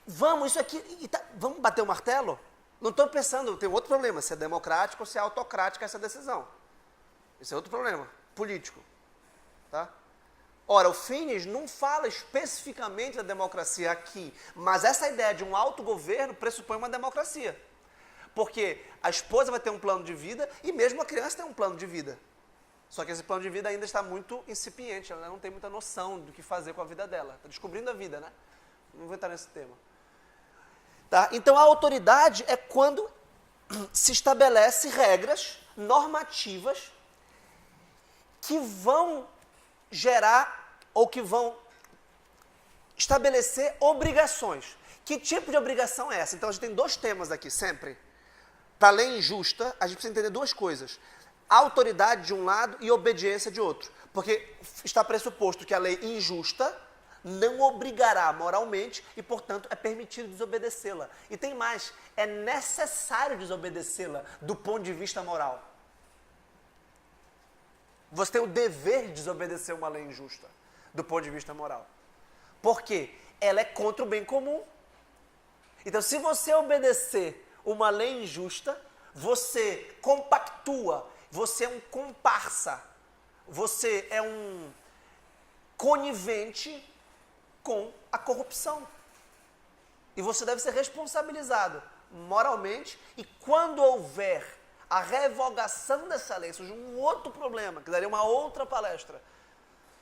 Vamos, isso aqui, vamos bater o martelo? Não estou pensando, tem outro problema, se é democrático ou se é autocrática essa decisão. Esse é outro problema, político. Tá? Ora, o Finis não fala especificamente da democracia aqui, mas essa ideia de um autogoverno pressupõe uma democracia. Porque a esposa vai ter um plano de vida e mesmo a criança tem um plano de vida. Só que esse plano de vida ainda está muito incipiente, ela não tem muita noção do que fazer com a vida dela. Está descobrindo a vida, né? Não vou entrar nesse tema. Tá? Então, a autoridade é quando se estabelece regras normativas que vão gerar ou que vão estabelecer obrigações. Que tipo de obrigação é essa? Então a gente tem dois temas aqui sempre. Para a lei injusta, a gente precisa entender duas coisas. Autoridade de um lado e obediência de outro. Porque está pressuposto que a lei injusta não obrigará moralmente e, portanto, é permitido desobedecê-la. E tem mais, é necessário desobedecê-la do ponto de vista moral. Você tem o dever de desobedecer uma lei injusta do ponto de vista moral. Por quê? Ela é contra o bem comum. Então, se você obedecer uma lei injusta, você compactua, você é um comparsa, você é um conivente com a corrupção. E você deve ser responsabilizado moralmente, e quando houver a revogação dessa lei, surge um outro problema, que daria uma outra palestra,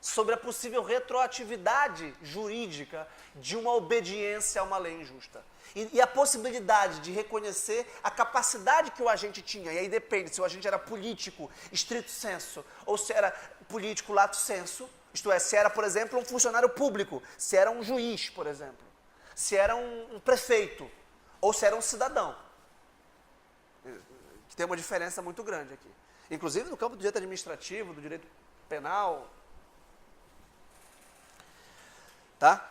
sobre a possível retroatividade jurídica de uma obediência a uma lei injusta. E a possibilidade de reconhecer a capacidade que o agente tinha, e aí depende se o agente era político, estrito sensu, ou se era político lato sensu, isto é, se era, por exemplo, um funcionário público, se era um juiz, por exemplo, se era um prefeito, ou se era um cidadão. Que tem uma diferença muito grande aqui. Inclusive no campo do direito administrativo, do direito penal. Tá?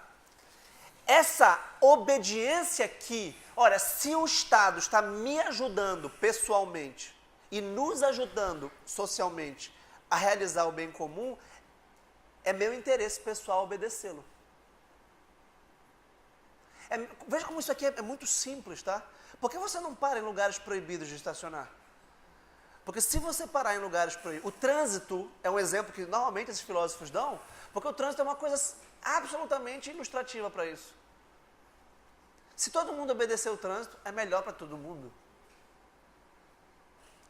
Essa obediência aqui, olha, se o Estado está me ajudando pessoalmente e nos ajudando socialmente a realizar o bem comum, é meu interesse pessoal obedecê-lo. Veja como isso aqui é muito simples, tá? Por que você não para em lugares proibidos de estacionar? Porque se você parar em lugares proibidos... O trânsito é um exemplo que normalmente esses filósofos dão, porque o trânsito é uma coisa absolutamente ilustrativa para isso. Se todo mundo obedecer o trânsito, é melhor para todo mundo.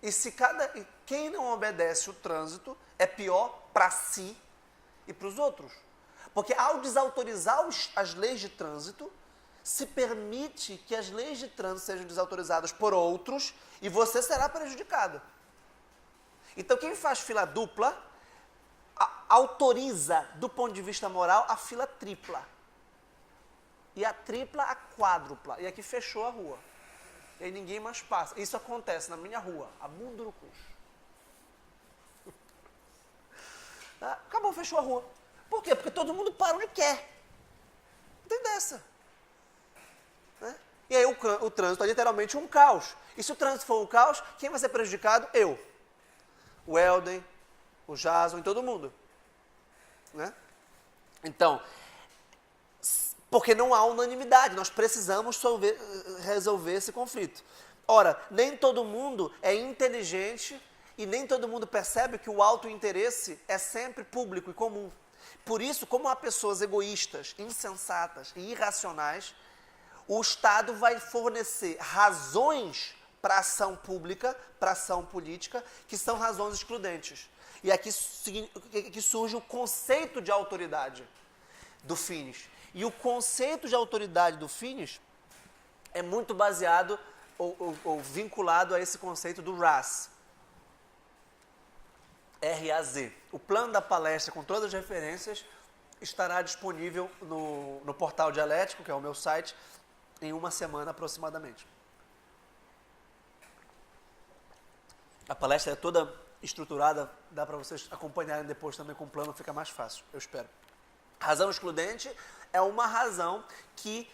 E quem não obedece o trânsito é pior para si e para os outros. Porque ao desautorizar as leis de trânsito, se permite que as leis de trânsito sejam desautorizadas por outros e você será prejudicado. Então quem faz fila dupla autoriza, do ponto de vista moral, a fila tripla. E a tripla a quádrupla. E aqui fechou a rua. E aí ninguém mais passa. Isso acontece na minha rua, a Mundurucus. Acabou, fechou a rua. Por quê? Porque todo mundo para onde quer. Não tem dessa. Né? E aí o trânsito é literalmente um caos. E se o trânsito for um caos, quem vai ser prejudicado? Eu. O Elden, o Jason e todo mundo. Né? Então, porque não há unanimidade, nós precisamos resolver esse conflito. Ora, nem todo mundo é inteligente e nem todo mundo percebe que o autointeresse é sempre público e comum. Por isso, como há pessoas egoístas, insensatas e irracionais, o Estado vai fornecer razões para a ação pública, para a ação política, que são razões excludentes. E aqui surge o conceito de autoridade do Finis. E o conceito de autoridade do Finis é muito baseado ou vinculado a esse conceito do RAZ. R-A-Z. O plano da palestra com todas as referências estará disponível no portal Dialético, que é o meu site, em uma semana aproximadamente. A palestra é toda estruturada, dá para vocês acompanharem depois também com o plano, fica mais fácil, eu espero. Razão excludente é uma razão que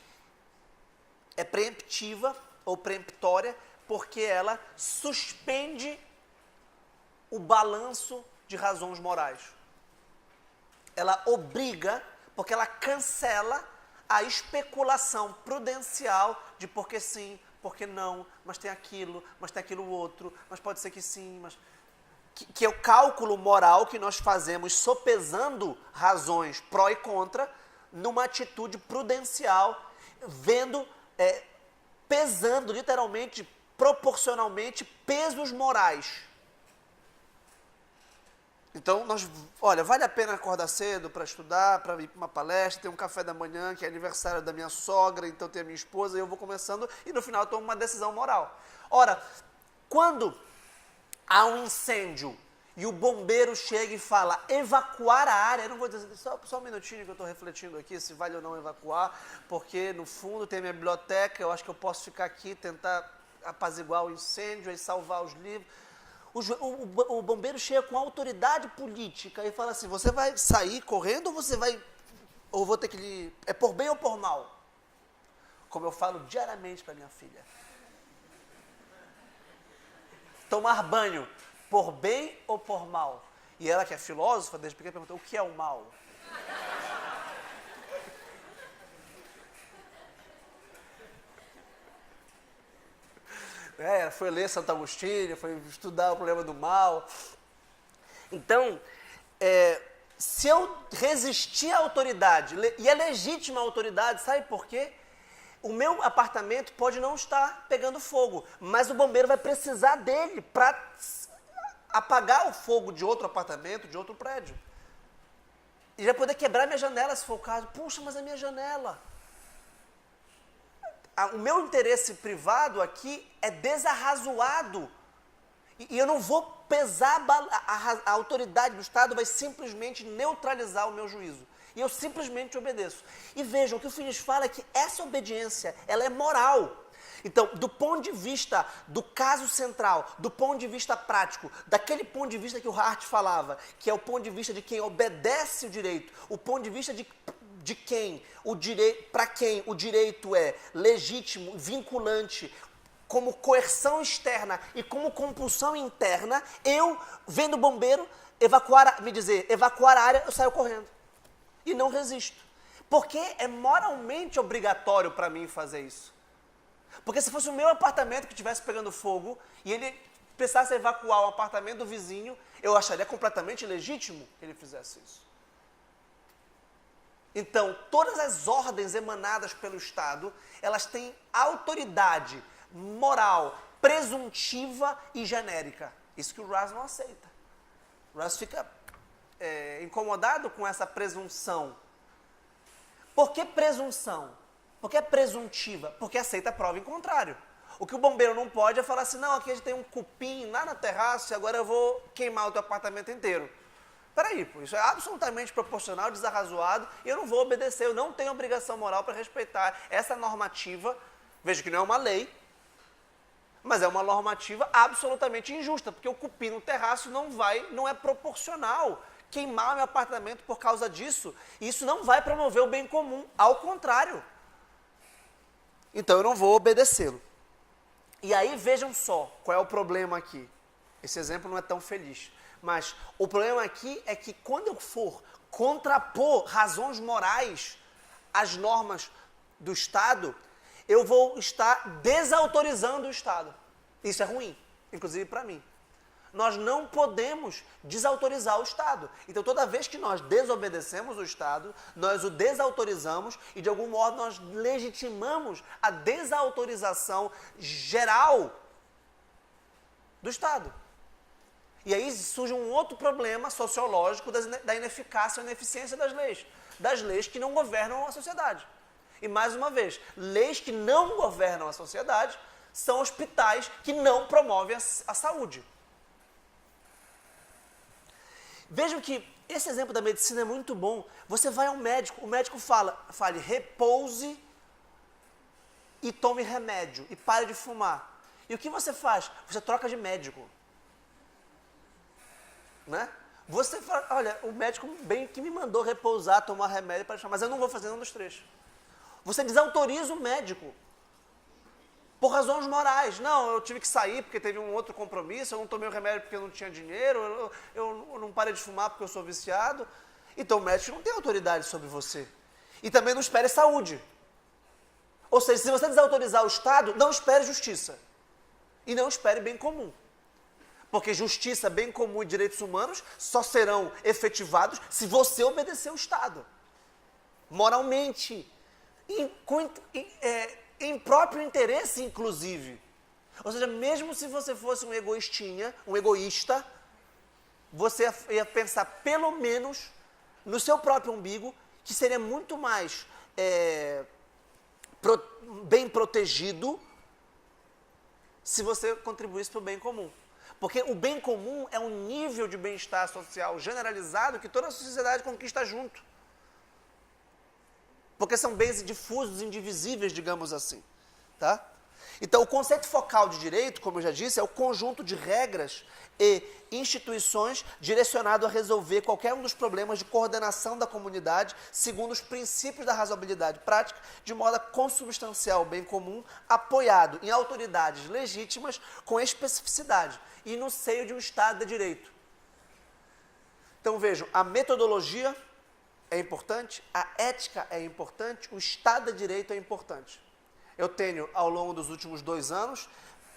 é preemptiva ou preemptória porque ela suspende o balanço de razões morais. Ela obriga, porque ela cancela a especulação prudencial de porque sim, porque não, mas tem aquilo outro, mas pode ser que sim, mas... Que é o cálculo moral que nós fazemos sopesando razões pró e contra numa atitude prudencial, pesando literalmente, proporcionalmente, pesos morais. Então, olha, vale a pena acordar cedo para estudar, para ir para uma palestra, ter um café da manhã, que é aniversário da minha sogra, então tem a minha esposa, e eu vou começando, e no final eu tomo uma decisão moral. Ora, quando há um incêndio e o bombeiro chega e fala, evacuar a área, eu não vou dizer, só um minutinho que eu estou refletindo aqui, se vale ou não evacuar, porque no fundo tem minha biblioteca, eu acho que eu posso ficar aqui, tentar apaziguar o incêndio e salvar os livros. O bombeiro chega com autoridade política e fala assim, você vai sair correndo ou você vai, ou vou ter que, é por bem ou por mal? Como eu falo diariamente para minha filha. Tomar banho, por bem ou por mal? E ela, que é filósofa, desde pequena, perguntou, o que é o mal? Ela foi ler Santo Agostinho, foi estudar o problema do mal. Então, se eu resistir à autoridade, e é legítima a autoridade, sabe por quê? O meu apartamento pode não estar pegando fogo, mas o bombeiro vai precisar dele para apagar o fogo de outro apartamento, de outro prédio. E vai poder quebrar minha janela se for o caso. Puxa, mas a minha janela. O meu interesse privado aqui é desarrazoado. E eu não vou pesar, a autoridade do Estado vai simplesmente neutralizar o meu juízo. E eu simplesmente obedeço. E vejam, o que o Finis fala é que essa obediência, ela é moral. Então, do ponto de vista do caso central, do ponto de vista prático, daquele ponto de vista que o Hart falava, que é o ponto de vista de quem obedece o direito, o ponto de vista de quem o direito, para quem o direito é legítimo, vinculante, como coerção externa e como compulsão interna, eu, vendo o bombeiro evacuar a área, eu saio correndo. E não resisto. Porque é moralmente obrigatório para mim fazer isso. Porque se fosse o meu apartamento que estivesse pegando fogo e ele precisasse evacuar o apartamento do vizinho, eu acharia completamente legítimo que ele fizesse isso. Então, todas as ordens emanadas pelo Estado, elas têm autoridade moral, presuntiva e genérica. Isso que o Raz não aceita. O Raz fica incomodado com essa presunção. Por que presunção? Porque é presuntiva, porque aceita a prova em contrário. O que o bombeiro não pode é falar assim, não, aqui a gente tem um cupim lá na terraça e agora eu vou queimar o teu apartamento inteiro. Peraí, pô, isso é absolutamente proporcional, desarrazoado, e eu não vou obedecer, eu não tenho obrigação moral para respeitar essa normativa. Veja que não é uma lei, mas é uma normativa absolutamente injusta, porque o cupim no terraço não é proporcional. Queimar meu apartamento por causa disso, isso não vai promover o bem comum, ao contrário. Então eu não vou obedecê-lo. E aí vejam só qual é o problema aqui. Esse exemplo não é tão feliz. Mas o problema aqui é que quando eu for contrapor razões morais às normas do Estado, eu vou estar desautorizando o Estado. Isso é ruim, inclusive para mim. Nós não podemos desautorizar o Estado. Então, toda vez que nós desobedecemos o Estado, nós o desautorizamos e, de algum modo, nós legitimamos a desautorização geral do Estado. E aí surge um outro problema sociológico da ineficácia ou ineficiência das leis que não governam a sociedade. E, mais uma vez, leis que não governam a sociedade são hospitais que não promovem a saúde. Vejam que esse exemplo da medicina é muito bom. Você vai ao médico, o médico fale, repouse e tome remédio e pare de fumar. E o que você faz? Você troca de médico. Né? Você fala, olha, o médico bem que me mandou repousar, tomar remédio, para deixar, mas eu não vou fazer nenhum dos três. Você desautoriza o médico por razões morais. Não, eu tive que sair porque teve um outro compromisso, eu não tomei o remédio porque eu não tinha dinheiro, eu não parei de fumar porque eu sou viciado. Então o médico não tem autoridade sobre você. E também não espere saúde. Ou seja, se você desautorizar o Estado, não espere justiça. E não espere bem comum. Porque justiça, bem comum e direitos humanos só serão efetivados se você obedecer o Estado. Moralmente. Em próprio interesse, inclusive. Ou seja, mesmo se você fosse um egoísta, você ia pensar pelo menos no seu próprio umbigo, que seria muito mais bem protegido se você contribuísse para o bem comum. Porque o bem comum é um nível de bem-estar social generalizado que toda a sociedade conquista junto. Porque são bens difusos, indivisíveis, digamos assim. Tá? Então, o conceito focal de direito, como eu já disse, é o conjunto de regras e instituições direcionado a resolver qualquer um dos problemas de coordenação da comunidade segundo os princípios da razoabilidade prática, de modo a consubstanciar o bem comum, apoiado em autoridades legítimas com especificidade e no seio de um Estado de Direito. Então, vejam, a metodologia é importante, a ética é importante, o Estado de Direito é importante. Eu tenho, ao longo dos últimos 2 anos,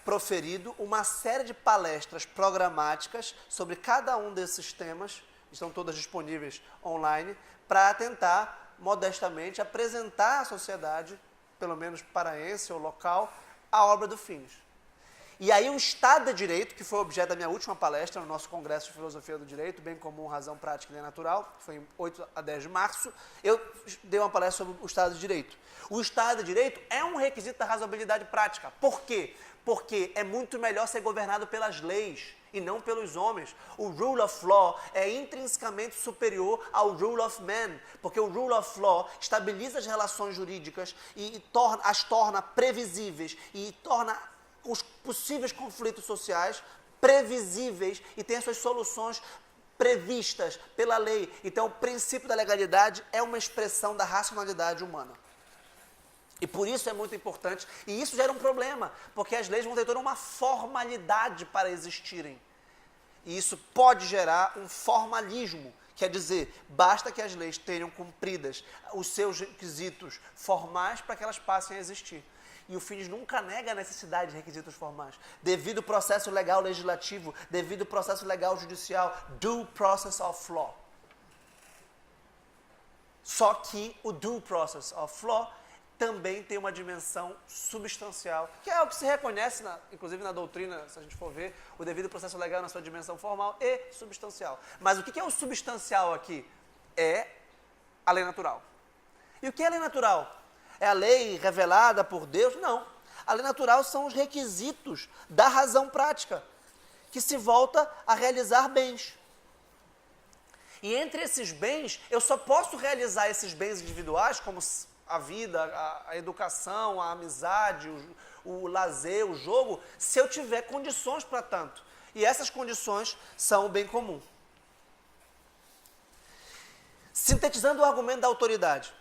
proferido uma série de palestras programáticas sobre cada um desses temas, estão todas disponíveis online, para tentar, modestamente, apresentar à sociedade, pelo menos paraense ou local, a obra do Finis. E aí o Estado de Direito, que foi objeto da minha última palestra no nosso Congresso de Filosofia do Direito, Bem Comum, Razão Prática e Lei Natural, que foi em 8 a 10 de março, eu dei uma palestra sobre o Estado de Direito. O Estado de Direito é um requisito da razoabilidade prática. Por quê? Porque é muito melhor ser governado pelas leis e não pelos homens. O rule of law é intrinsecamente superior ao rule of man, porque o rule of law estabiliza as relações jurídicas e as torna previsíveis e torna os possíveis conflitos sociais previsíveis e tem as suas soluções previstas pela lei. Então, o princípio da legalidade é uma expressão da racionalidade humana. E por isso é muito importante, e isso gera um problema, porque as leis vão ter toda uma formalidade para existirem. E isso pode gerar um formalismo, quer dizer, basta que as leis tenham cumpridas os seus requisitos formais para que elas passem a existir. E o Finis nunca nega a necessidade de requisitos formais, devido ao processo legal legislativo, devido ao processo legal judicial, due process of law. Só que o due process of law também tem uma dimensão substancial, que é o que se reconhece, inclusive na doutrina, se a gente for ver, o devido processo legal na sua dimensão formal e substancial. Mas o que é o substancial aqui? É a lei natural. E o que é a lei natural? É a lei revelada por Deus? Não. A lei natural são os requisitos da razão prática, que se volta a realizar bens. E entre esses bens, eu só posso realizar esses bens individuais, como a vida, a educação, a amizade, o lazer, o jogo, se eu tiver condições para tanto. E essas condições são o bem comum. Sintetizando o argumento da autoridade.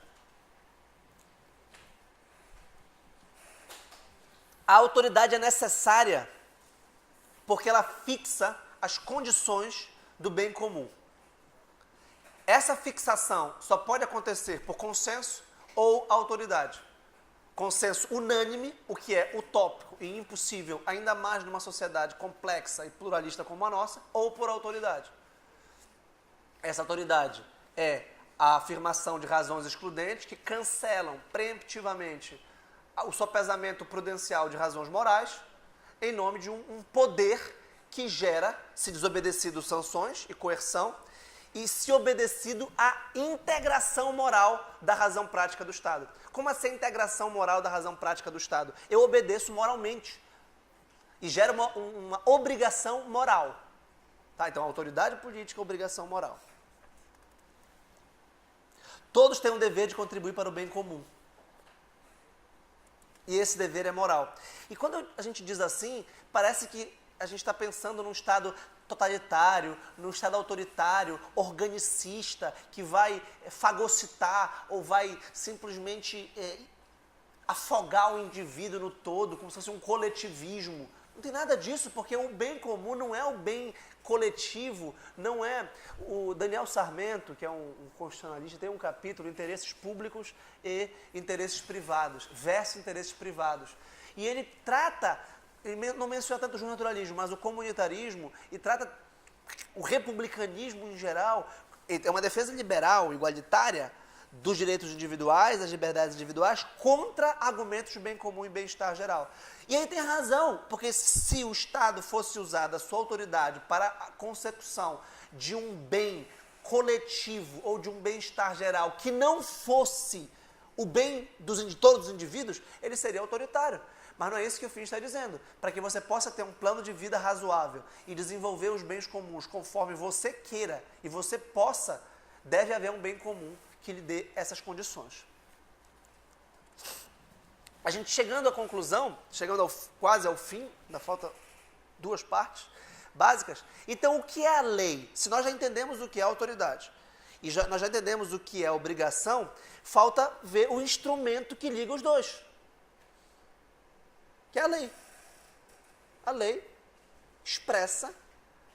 A autoridade é necessária porque ela fixa as condições do bem comum. Essa fixação só pode acontecer por consenso ou autoridade. Consenso unânime, o que é utópico e impossível, ainda mais numa sociedade complexa e pluralista como a nossa, ou por autoridade. Essa autoridade é a afirmação de razões excludentes que cancelam preemptivamente o sopesamento prudencial de razões morais em nome de um poder que gera, se desobedecido, sanções e coerção, e se obedecido a integração moral da razão prática do Estado. Como assim a integração moral da razão prática do Estado? Eu obedeço moralmente e gera uma obrigação moral. Tá? Então, autoridade política, obrigação moral. Todos têm um dever de contribuir para o bem comum. E esse dever é moral. E quando a gente diz assim, parece que a gente está pensando num Estado totalitário, num Estado autoritário, organicista, que vai fagocitar ou vai simplesmente afogar o indivíduo no todo, como se fosse um coletivismo. Não tem nada disso, porque o bem comum não é o bem coletivo, não é... O Daniel Sarmento, que é um constitucionalista, tem um capítulo, interesses públicos e interesses privados, versus interesses privados. E ele trata... Ele não menciona tanto o justnaturalismo, mas o comunitarismo, e trata o republicanismo em geral, é uma defesa liberal, igualitária, dos direitos individuais, das liberdades individuais, contra argumentos de bem comum e bem-estar geral. E ele tem razão, porque se o Estado fosse usar a sua autoridade para a consecução de um bem coletivo ou de um bem-estar geral que não fosse o bem de todos os indivíduos, ele seria autoritário. Mas não é isso que o fim está dizendo. Para que você possa ter um plano de vida razoável e desenvolver os bens comuns conforme você queira e você possa, deve haver um bem comum que lhe dê essas condições. A gente chegando à conclusão, quase ao fim, ainda falta 2 partes básicas. Então, o que é a lei? Se nós já entendemos o que é a autoridade e nós já entendemos o que é a obrigação, falta ver o instrumento que liga os dois, que é a lei. A lei expressa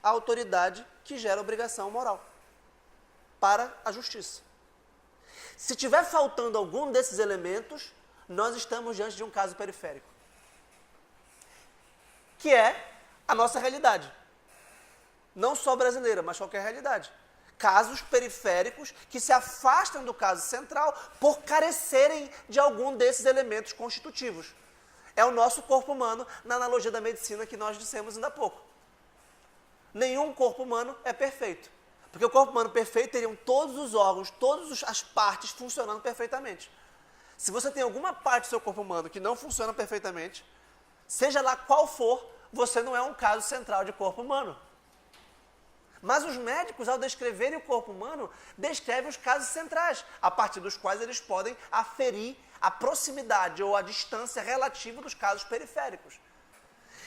a autoridade que gera a obrigação moral para a justiça. Se tiver faltando algum desses elementos, nós estamos diante de um caso periférico, que é a nossa realidade. Não só brasileira, mas qualquer realidade. Casos periféricos que se afastam do caso central por carecerem de algum desses elementos constitutivos. É o nosso corpo humano, na analogia da medicina que nós dissemos ainda há pouco. Nenhum corpo humano é perfeito. Porque o corpo humano perfeito teriam todos os órgãos, todas as partes funcionando perfeitamente. Se você tem alguma parte do seu corpo humano que não funciona perfeitamente, seja lá qual for, você não é um caso central de corpo humano. Mas os médicos, ao descreverem o corpo humano, descrevem os casos centrais, a partir dos quais eles podem aferir a proximidade ou a distância relativa dos casos periféricos.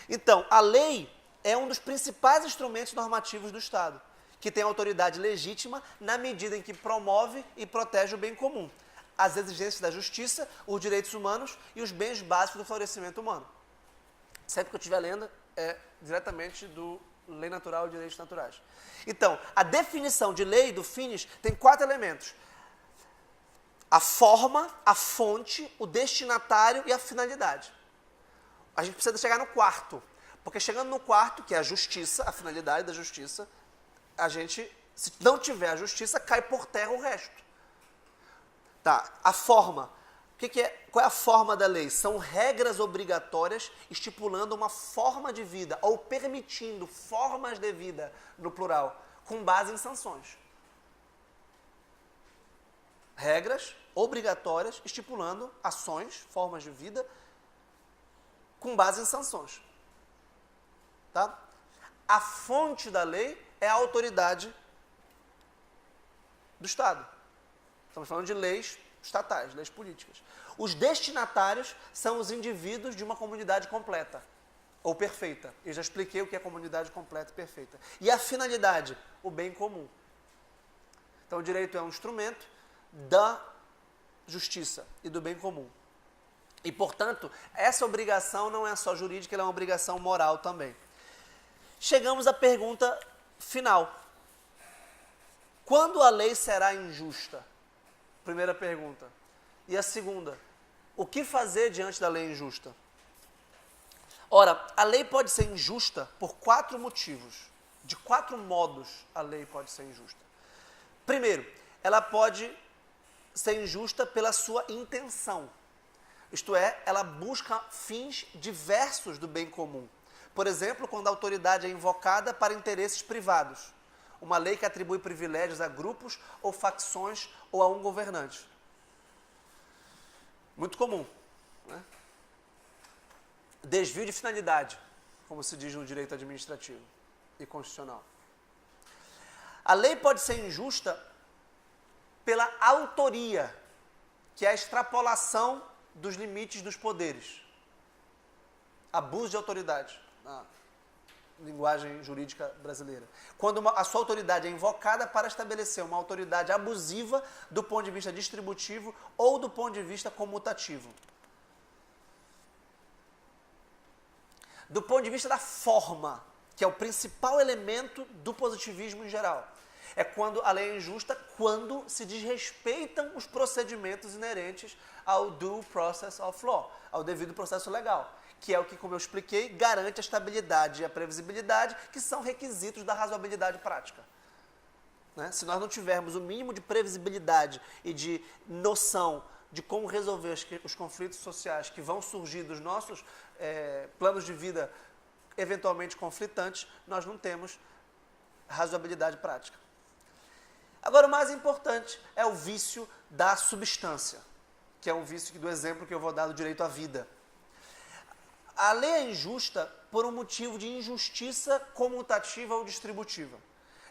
Então, a lei é um dos principais instrumentos normativos do Estado, que tem autoridade legítima na medida em que promove e protege o bem comum, as exigências da justiça, os direitos humanos e os bens básicos do florescimento humano. Sempre que eu estiver lendo, é diretamente do Lei Natural e Direitos Naturais. Então, a definição de lei do finis tem 4 elementos. A forma, a fonte, o destinatário e a finalidade. A gente precisa chegar no 4, porque chegando no 4, que é a justiça, a finalidade da justiça, a gente, se não tiver a justiça, cai por terra o resto. Tá, a forma. Qual é a forma da lei? São regras obrigatórias estipulando uma forma de vida ou permitindo formas de vida, no plural, com base em sanções. Regras obrigatórias estipulando ações, formas de vida, com base em sanções. Tá? A fonte da lei é a autoridade do Estado. Estamos falando de leis estatais, leis políticas. Os destinatários são os indivíduos de uma comunidade completa ou perfeita. Eu já expliquei o que é comunidade completa e perfeita. E a finalidade, o bem comum. Então, o direito é um instrumento da justiça e do bem comum. E, portanto, essa obrigação não é só jurídica, ela é uma obrigação moral também. Chegamos à pergunta final. Quando a lei será injusta? Primeira pergunta. E a segunda, o que fazer diante da lei injusta? Ora, a lei pode ser injusta por 4 motivos. De 4 modos a lei pode ser injusta. Primeiro, ela pode ser injusta pela sua intenção. Isto é, ela busca fins diversos do bem comum. Por exemplo, quando a autoridade é invocada para interesses privados. Uma lei que atribui privilégios a grupos ou facções ou a um governante. Muito comum. Né? Desvio de finalidade, como se diz no direito administrativo e constitucional. A lei pode ser injusta pela autoria, que é a extrapolação dos limites dos poderes. Abuso de autoridade, na linguagem jurídica brasileira. Quando a sua autoridade é invocada para estabelecer uma autoridade abusiva do ponto de vista distributivo ou do ponto de vista comutativo. Do ponto de vista da forma, que é o principal elemento do positivismo em geral. É quando a lei é injusta, quando se desrespeitam os procedimentos inerentes ao due process of law, ao devido processo legal, que é o que, como eu expliquei, garante a estabilidade e a previsibilidade, que são requisitos da razoabilidade prática. Né? Se nós não tivermos o mínimo de previsibilidade e de noção de como resolver os conflitos sociais que vão surgir dos nossos planos de vida eventualmente conflitantes, nós não temos razoabilidade prática. Agora, o mais importante é o vício da substância, que é um vício do exemplo que eu vou dar do direito à vida. a lei é injusta por um motivo de injustiça comutativa ou distributiva.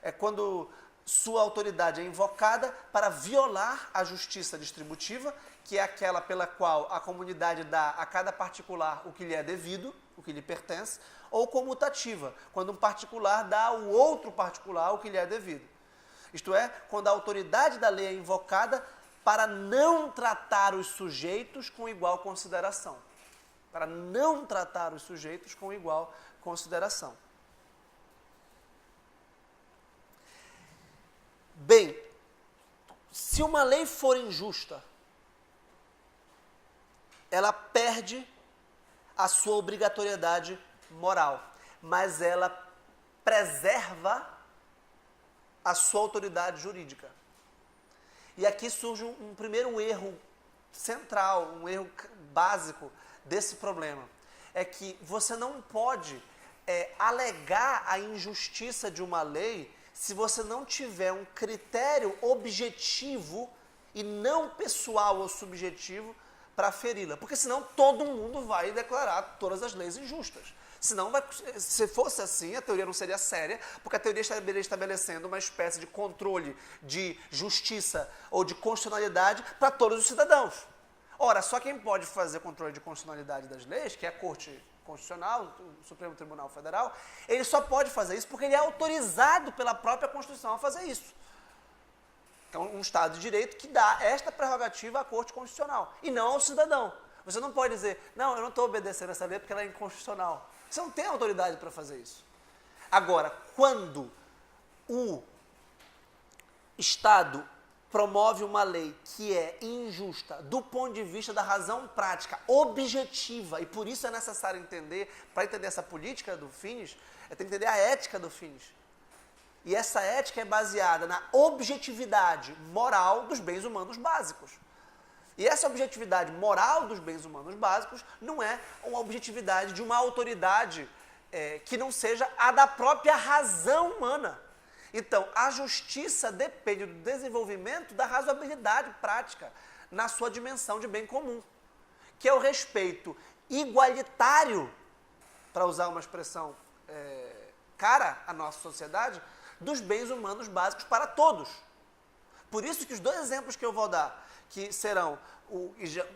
É quando sua autoridade é invocada para violar a justiça distributiva, que é aquela pela qual a comunidade dá a cada particular o que lhe é devido, o que lhe pertence, ou comutativa, quando um particular dá ao outro particular o que lhe é devido. Isto é, quando a autoridade da lei é invocada para não tratar os sujeitos com igual consideração. Para não tratar os sujeitos com igual consideração. Bem, se uma lei for injusta, ela perde a sua obrigatoriedade moral, mas ela preserva a sua autoridade jurídica. E aqui surge um primeiro erro central, um erro básico desse problema. É que você não pode alegar a injustiça de uma lei se você não tiver um critério objetivo e não pessoal ou subjetivo para feri-la. Porque senão todo mundo vai declarar todas as leis injustas. Senão, se fosse assim, a teoria não seria séria, porque a teoria estaria estabelecendo uma espécie de controle de justiça ou de constitucionalidade para todos os cidadãos. Ora, só quem pode fazer controle de constitucionalidade das leis, que é a Corte Constitucional, o Supremo Tribunal Federal, ele só pode fazer isso porque ele é autorizado pela própria Constituição a fazer isso. Então, um Estado de Direito que dá esta prerrogativa à Corte Constitucional, e não ao cidadão. Você não pode dizer, não, eu não estou obedecendo essa lei porque ela é inconstitucional. Você não tem autoridade para fazer isso. Agora, quando o Estado promove uma lei que é injusta do ponto de vista da razão prática, objetiva, e por isso é necessário entender, para entender essa política do Finis, é ter que entender a ética do Finis. E essa ética é baseada na objetividade moral dos bens humanos básicos. E essa objetividade moral dos bens humanos básicos não é uma objetividade de uma autoridade que não seja a da própria razão humana. Então, a justiça depende do desenvolvimento da razoabilidade prática na sua dimensão de bem comum, que é o respeito igualitário, para usar uma expressão cara à nossa sociedade, dos bens humanos básicos para todos. Por isso que os dois exemplos que eu vou dar, que serão,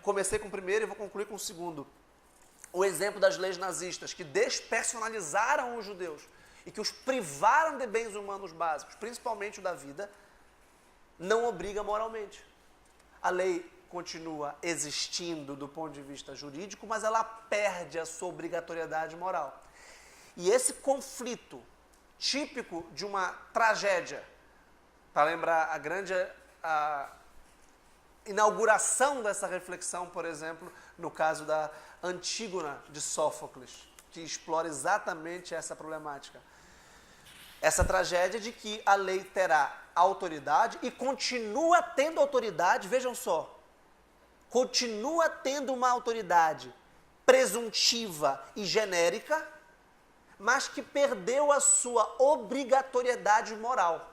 comecei com o primeiro e vou concluir com o segundo, o exemplo das leis nazistas, que despersonalizaram os judeus e que os privaram de bens humanos básicos, principalmente o da vida, não obriga moralmente. A lei continua existindo do ponto de vista jurídico, mas ela perde a sua obrigatoriedade moral. E esse conflito típico de uma tragédia, para lembrar a inauguração dessa reflexão, por exemplo, no caso da Antígona de Sófocles, que explora exatamente essa problemática. Essa tragédia de que a lei terá autoridade e continua tendo autoridade, vejam só, continua tendo uma autoridade presuntiva e genérica, mas que perdeu a sua obrigatoriedade moral.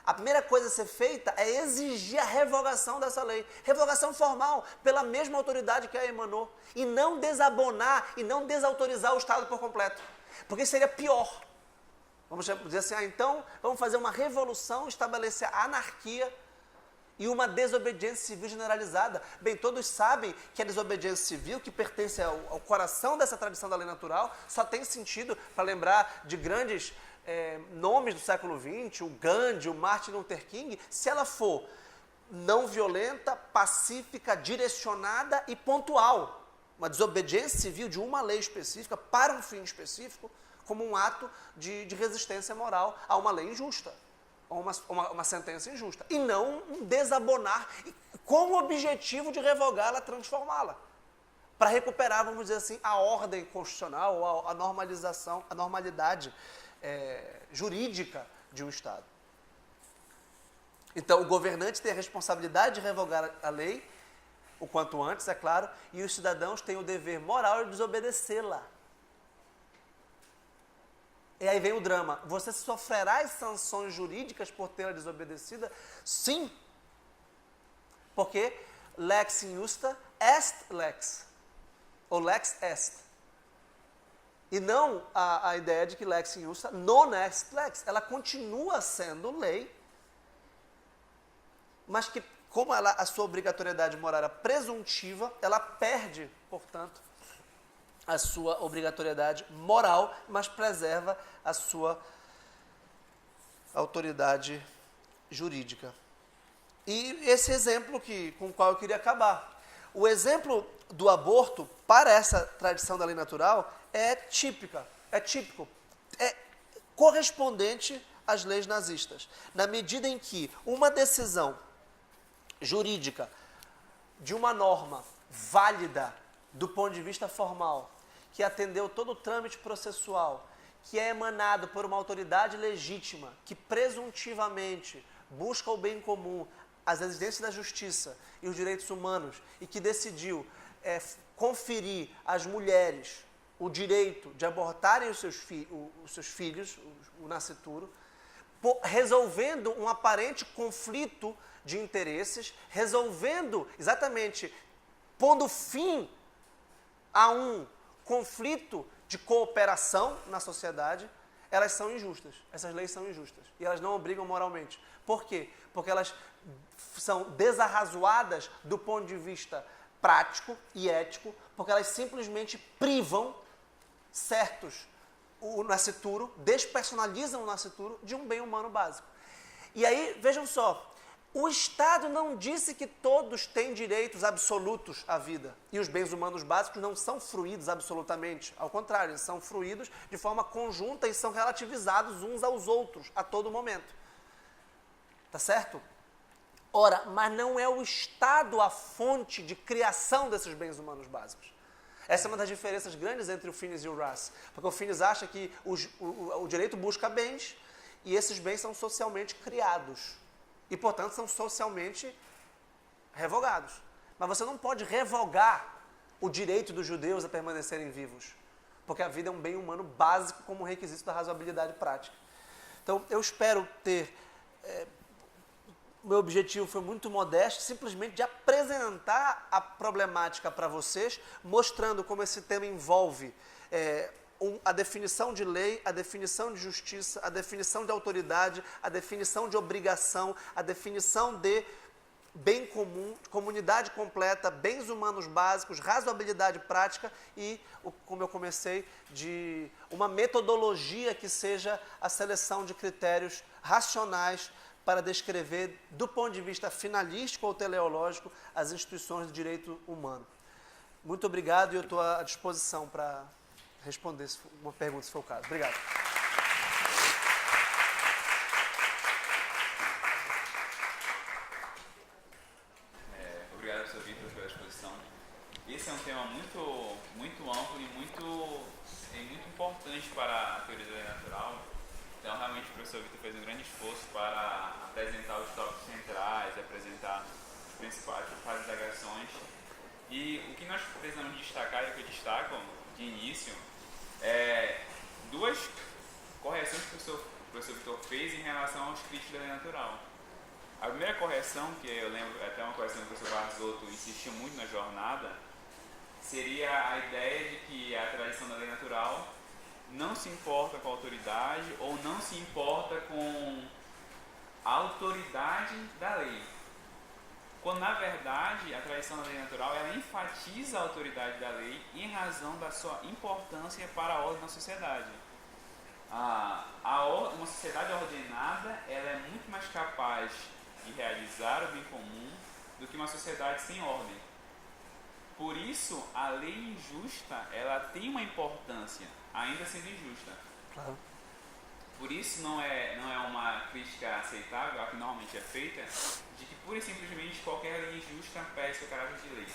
A primeira coisa a ser feita é exigir a revogação dessa lei. Revogação formal, pela mesma autoridade que a emanou. E não desabonar e não desautorizar o Estado por completo. Porque seria pior. Vamos dizer assim, então vamos fazer uma revolução, estabelecer a anarquia e uma desobediência civil generalizada. Bem, todos sabem que a desobediência civil, que pertence ao coração dessa tradição da lei natural, só tem sentido para lembrar de grandes nomes do século XX, o Gandhi, o Martin Luther King, se ela for não violenta, pacífica, direcionada e pontual. Uma desobediência civil de uma lei específica para um fim específico, como um ato de resistência moral a uma lei injusta, a uma sentença injusta. E não um desabonar, com o objetivo de revogá-la, transformá-la. Para recuperar, vamos dizer assim, a ordem constitucional, ou a normalização, a normalidade jurídica de um Estado. Então, o governante tem a responsabilidade de revogar a lei, o quanto antes, é claro, e os cidadãos têm o dever moral de desobedecê-la. E aí vem o drama. Você sofrerá as sanções jurídicas por tê-la desobedecida? Sim. Porque lex injusta est lex. Ou lex est. E não a ideia de que lex injusta non est lex. Ela continua sendo lei, mas que, como a sua obrigatoriedade moral era presuntiva, ela perde, portanto, a sua obrigatoriedade moral, mas preserva a sua autoridade jurídica. E esse exemplo com o qual eu queria acabar. O exemplo do aborto, para essa tradição da lei natural, é típico, é correspondente às leis nazistas, na medida em que uma decisão jurídica de uma norma válida do ponto de vista formal, que atendeu todo o trâmite processual, que é emanado por uma autoridade legítima, que presuntivamente busca o bem comum, as exigências da justiça e os direitos humanos, e que decidiu conferir às mulheres o direito de abortarem os seus filhos, o nascituro, resolvendo um aparente conflito de interesses, resolvendo exatamente, pondo fim a um conflito de cooperação na sociedade, elas são injustas. Essas leis são injustas. E elas não obrigam moralmente. Por quê? Porque elas são desarrazoadas do ponto de vista prático e ético, porque elas simplesmente privam o nascituro, despersonalizam o nascituro de um bem humano básico. E aí, vejam só, o Estado não disse que todos têm direitos absolutos à vida. E os bens humanos básicos não são fruídos absolutamente. Ao contrário, eles são fruídos de forma conjunta e são relativizados uns aos outros a todo momento. Tá certo? Ora, mas não é o Estado a fonte de criação desses bens humanos básicos. Essa é uma das diferenças grandes entre o Finis e o Ras. Porque o Finis acha que o direito busca bens e esses bens são socialmente criados. E, portanto, são socialmente revogados. Mas você não pode revogar o direito dos judeus a permanecerem vivos. Porque a vida é um bem humano básico como requisito da razoabilidade prática. Então, eu espero ter... meu objetivo foi muito modesto, simplesmente de apresentar a problemática para vocês, mostrando como esse tema envolve a definição de lei, a definição de justiça, a definição de autoridade, a definição de obrigação, a definição de bem comum, comunidade completa, bens humanos básicos, razoabilidade prática e, como eu comecei, de uma metodologia que seja a seleção de critérios racionais para descrever, do ponto de vista finalístico ou teleológico, as instituições do direito humano. Muito obrigado e eu estou à disposição para responder uma pergunta, se for o caso. Obrigado. Obrigado, professor Vitor, pela exposição. Esse é um tema muito, muito amplo e muito importante para a teoria da lei natural. Então, realmente, o professor Vitor fez um grande esforço para apresentar os tópicos centrais, apresentar as principais indagações. E o que nós precisamos destacar, e o que eu destaco de início, é duas correções que o professor Vitor fez em relação aos críticos da lei natural. A primeira correção, que eu lembro, até uma correção que o professor Barzotto insistiu muito na jornada, seria a ideia de que a tradição da lei natural não se importa com a autoridade ou não se importa com a autoridade da lei. Quando, na verdade, a tradição da lei natural ela enfatiza a autoridade da lei em razão da sua importância para a ordem da sociedade. Uma sociedade ordenada ela é muito mais capaz de realizar o bem comum do que uma sociedade sem ordem. Por isso, a lei injusta ela tem uma importância, ainda sendo injusta. Claro. Por isso não é uma crítica aceitável, a que normalmente é feita, de que pura e simplesmente qualquer lei injusta perde seu caráter de lei.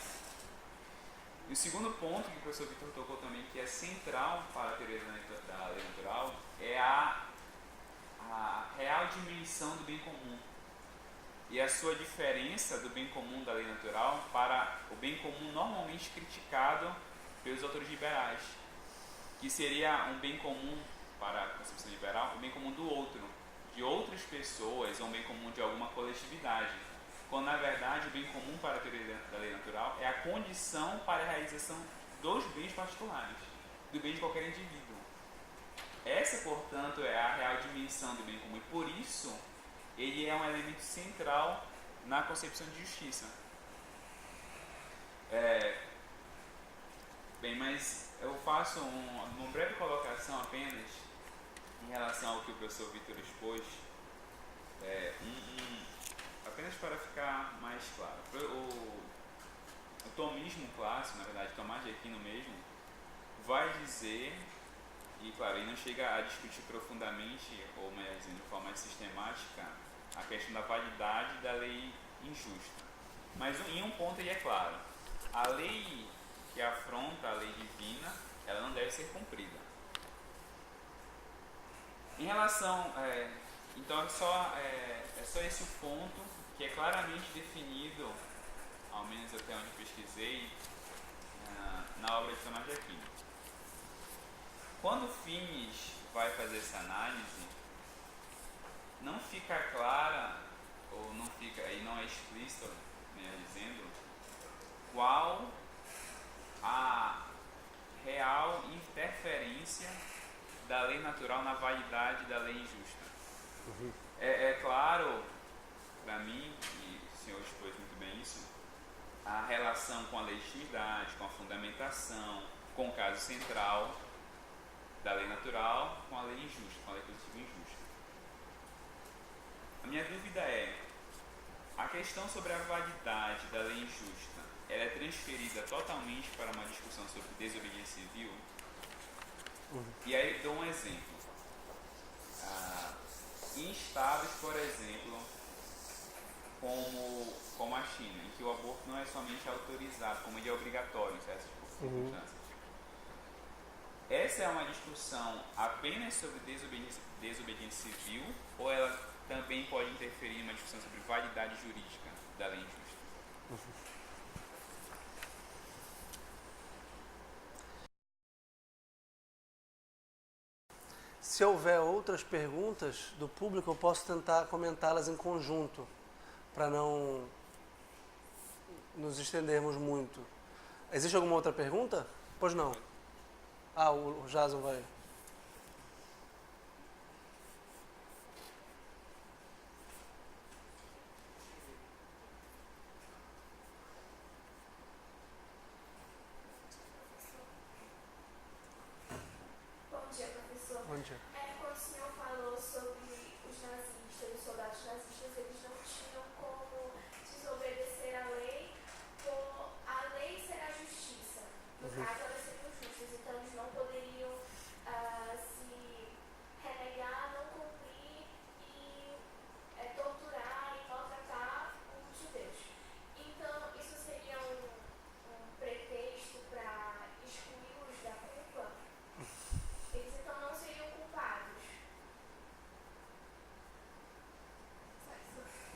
E o segundo ponto que o professor Vitor tocou também, que é central para a teoria da lei natural, é a real dimensão do bem comum. E a sua diferença do bem comum da lei natural para o bem comum normalmente criticado pelos autores liberais, que seria um bem comum para a concepção liberal, o bem comum do outro, de outras pessoas, ou um bem comum de alguma coletividade, quando na verdade o bem comum para a teoria da lei natural é a condição para a realização dos bens particulares. do bem de qualquer indivíduo. Essa, portanto, é a real dimensão do bem comum, e por isso ele é um elemento central na concepção de justiça. Bem, mas eu faço uma breve colocação apenas em relação ao que o professor Vitor expôs, apenas para ficar mais claro. O tomismo clássico, na verdade, Tomás de Aquino mesmo, vai dizer, e claro, ele não chega a discutir profundamente, ou melhor dizendo, de forma mais sistemática, a questão da validade da lei injusta. Mas em um ponto ele é claro: a lei que afronta a lei divina, ela não deve ser cumprida. Em relação, então é só esse o ponto que é claramente definido, ao menos até onde pesquisei, na obra de Tomás de Aquino. Quando Finis vai fazer essa análise, não fica clara, ou não fica, aí não é explícito, melhor dizendo, qual a real interferência da lei natural na validade da lei injusta. É claro, para mim, e o senhor expôs muito bem isso, a relação com a legitimidade, com a fundamentação, com o caso central da lei natural com a lei injusta, com a lei positiva injusta. A minha dúvida é: a questão sobre a validade da lei injusta, ela é transferida totalmente para uma discussão sobre desobediência civil? E aí dou um exemplo. Em estados, por exemplo, como a China, em que o aborto não é somente autorizado, como ele é obrigatório em certas circunstâncias. Essa é uma discussão apenas sobre desobediência civil, ou ela também pode interferir em uma discussão sobre validade jurídica da lei injusta? Se houver outras perguntas do público, eu posso tentar comentá-las em conjunto, para não nos estendermos muito. Existe alguma outra pergunta? Pois não. O Jason vai. Bom dia, professor. Bom dia. Quando o senhor falou sobre os nazistas, os soldados nazistas, eles não tinham como desobedecer a lei por a lei ser a justiça. No caso, elas seriam justas, então eles não poderiam se renegar, não cumprir e torturar e maltratar os judeus. Então, isso seria um pretexto para excluí-los da culpa? Eles então não seriam culpados.